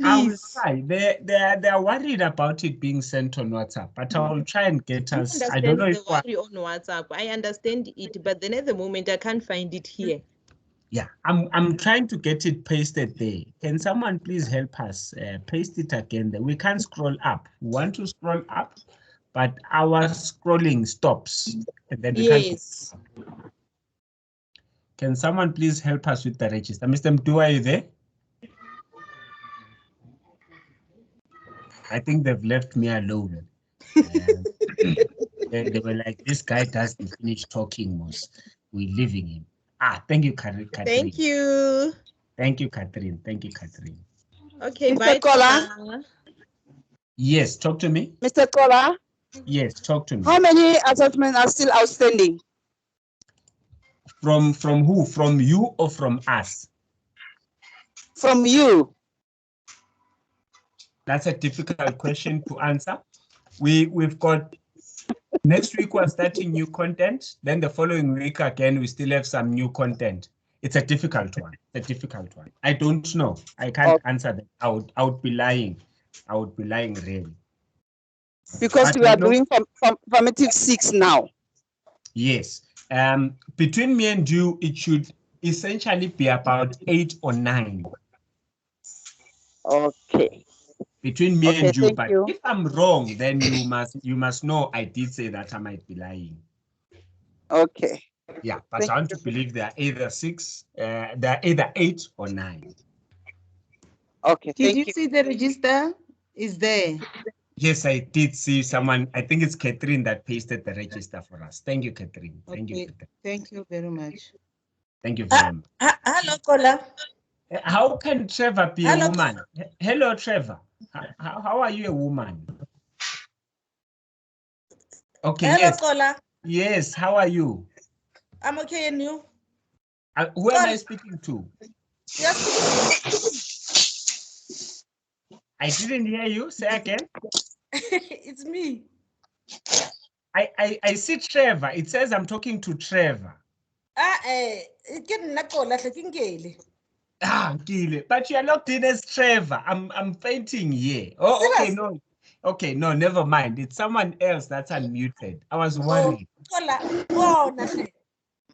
I will try. They're worried about it being sent on WhatsApp, but I will try and get I us. I don't understand know the if worry on WhatsApp. I understand it, but then at the moment I can't find it here. yeah, I'm trying to get it pasted there. Can someone please help us paste it again there? We can't scroll up. We want to scroll up, but our scrolling stops. And then we Yes. can't. Can someone please help us with the register? Mr. Mdu, are you there? I think they've left me alone. They were like, this guy doesn't finish talking, most. We're leaving him. Thank you, Catherine. Thank you. Thank you, Catherine. Okay, Mr. bye. Kola? Paula. Yes, talk to me. Mr. Kola, Yes, talk to me. how many assessments are still outstanding? From who? From you or from us? From you. That's a difficult question to answer. We've got next week we're starting new content. Then the following week again we still have some new content. It's a difficult one. I don't know. I can't answer that. I would be lying. Really. Because But we I are know- doing formative 6 now. Yes. Between me and you, it should essentially be about 8 or 9. Okay. Between me Okay, and you, thank but you. if I'm wrong, then you must know I did say that I might be lying. Okay. Yeah, but Thank I want to believe they are either 6, they're either 8 or 9. Okay, Did thank you you. see the register? Is there? Yes, I did see someone. I think it's Catherine that pasted the register for us. Thank you, Catherine. Thank you. Okay, Catherine. thank you very much. Thank you very much. Hello, Kola. How can Trevor be a Hello. woman? Hello, Trevor. How are you a woman? Okay, Hello, yes. Kola. Yes, how are you? I'm okay, and you? Who am I speaking to? Yes. I didn't hear you. Say again. It's me. I see Trevor. It says I'm talking to Trevor. Kile, but you are locked in as Trevor. I'm fainting here. Oh, okay, Serious? no. Okay, no, never mind. It's someone else that's unmuted. I was worried. Kola, oh, Nahle.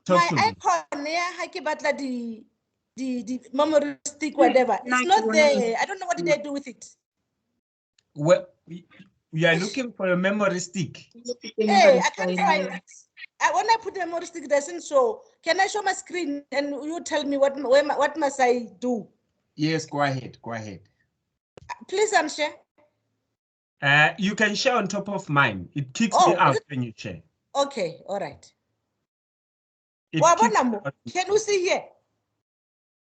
Talk My to me. icon, yeah, I keep at the memory stick, whatever. It's not there. I don't know what did I do with it. Well, we are looking for a memory stick. Hey, I can't find it. When I put the memory stick, it doesn't show. Can I show my screen and you tell me what must I do? Yes, go ahead. Go ahead. Please, share. You can share on top of mine. It kicks Oh, me out is it? when you share. Okay, all right. It Well, kicks Can you see here?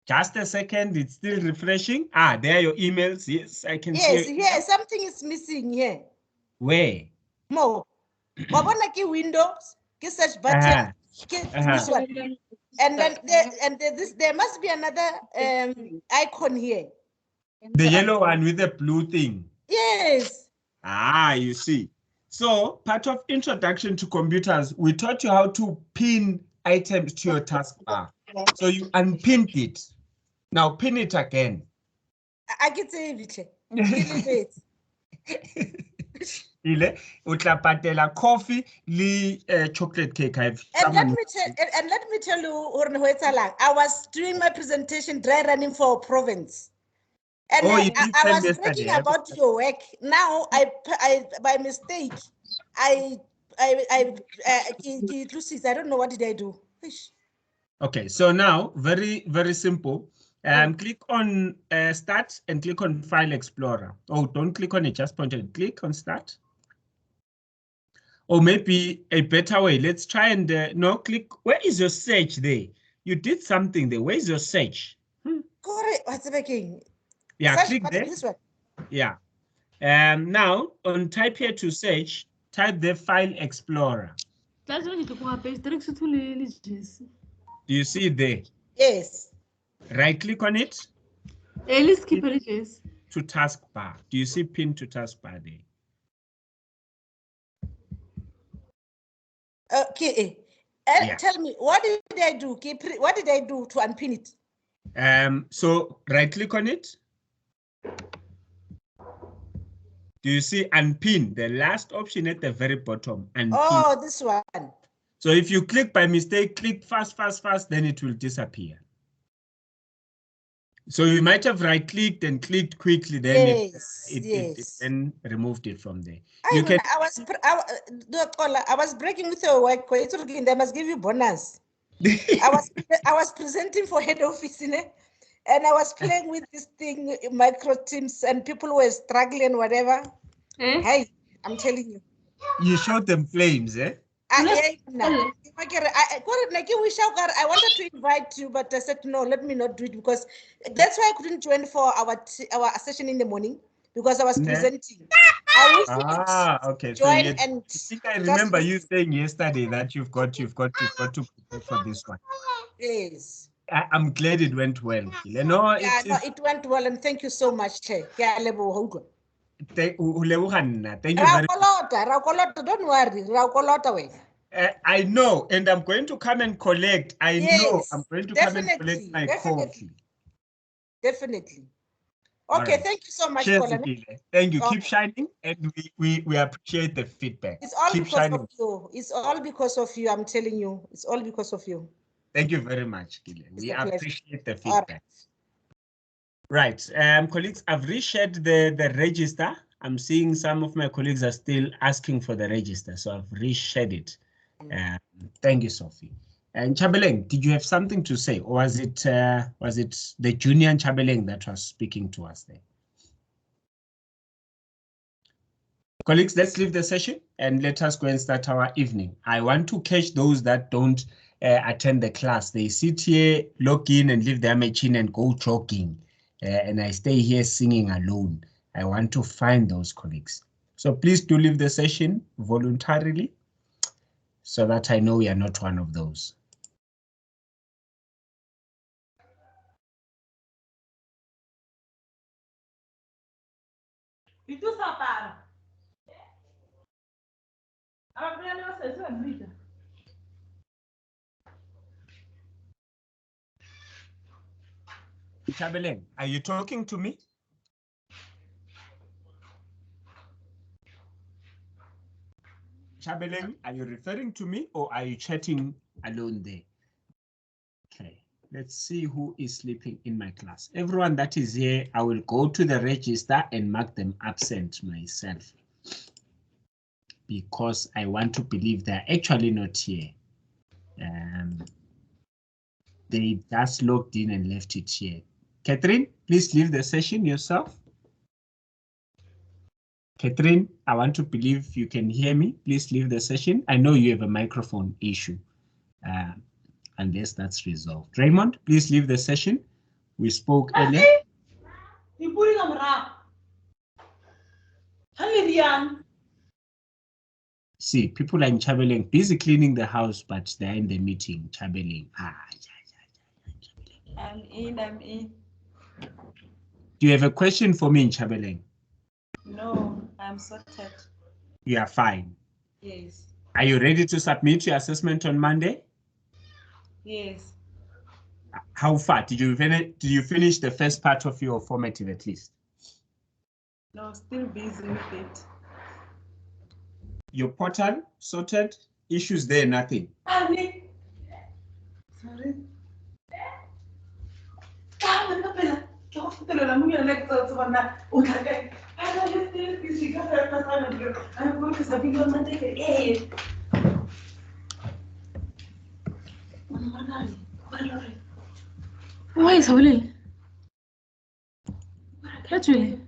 Just a second, it's still refreshing. There are your emails. Yes, I can Yes, see. here, something is missing here. Where? More. Wabona ki Windows, ki search button, this one. And then there must be another icon here. The yellow one with the blue thing. Yes. You see. So part of introduction to computers, we taught you how to pin items to your taskbar. So you unpinned it. Now pin it again. I get it. Ile, utla patela coffee, chocolate cake. And let me tell you, I was doing my presentation dry running for province. And I was bragging about your work. Now I by mistake, I don't know what did I do. Okay, so now very, very simple. Click on Start and click on File Explorer. Oh, don't click on it, just point it. Click on Start. Or maybe a better way. Let's try and no, click. Where is your search there? You did something there. Where is your search? Correct. What's making? Yeah, Search click there. This one. Yeah. Now on type here to search, type the File Explorer. Do you see it there? Yes. Right click on it. To taskbar. Do you see pin to taskbar there? Okay. And tell me, what did I do? What did I do to unpin it? So right click on it. Do you see unpin? The last option at the very bottom. Unpin. Oh, this one. So if you click by mistake, click fast, then it will disappear. So you might have right clicked and clicked quickly, then it then removed it from there. You can. I was breaking with your work. They must give you bonus. I was presenting for head office, and I was playing with this thing, micro teams, and people were struggling, whatever. Hey, I'm telling you. You showed them flames, eh? I wanted to invite you, but I said no, let me not do it, because that's why I couldn't join for our session in the morning, because I was presenting. Okay. So I think I remember you saying yesterday that you've got to prepare for this one. Yes. I'm glad it went well. It went well, and thank you so much, Che. Thank you very much. Don't worry. I know, and I'm going to come and collect. I know I'm going to come and collect my coffee. Definitely. Okay, right. Thank you so much, Cheers, Colin. Thank you. Keep shining, and we appreciate the feedback. It's all Keep because shining. of you. It's all because of you. I'm telling you, it's all because of you. Thank you very much, Gile. We appreciate the All feedback. Right, colleagues, I've reshared the register. I'm seeing some of my colleagues are still asking for the register, so I've reshared it. Thank you, Sophie. And Chabeleng, did you have something to say, or was it the junior Chabeleng that was speaking to us there? Colleagues, let's leave the session and let us go and start our evening. I want to catch those that don't attend the class. They sit here, log in and leave their machine and go jogging. And I stay here singing alone. I want to find those colleagues. So please do leave the session voluntarily so that I know we are not one of those. Chabeleng, are you talking to me? Chabeleng, are you referring to me or are you chatting alone there? Okay, let's see who is sleeping in my class. Everyone that is here, I will go to the register and mark them absent myself, because I want to believe they're actually not here. They just logged in and left it here. Catherine, please leave the session yourself. Catherine, I want to believe you can hear me. Please leave the session. I know you have a microphone issue, unless that's resolved. Raymond, please leave the session. We spoke earlier. See, people are in Chabeleng, busy cleaning the house, but they're in the meeting. Chabeleng. I'm in. Do you have a question for me in Chabeleng? No, I'm sorted. You are fine. Yes. Are you ready to submit your assessment on Monday? Yes. How far? Did you finish the first part of your formative at least? No, still busy with it. Your portal sorted, issues there, nothing. Sorry. Why is Holi? Actually.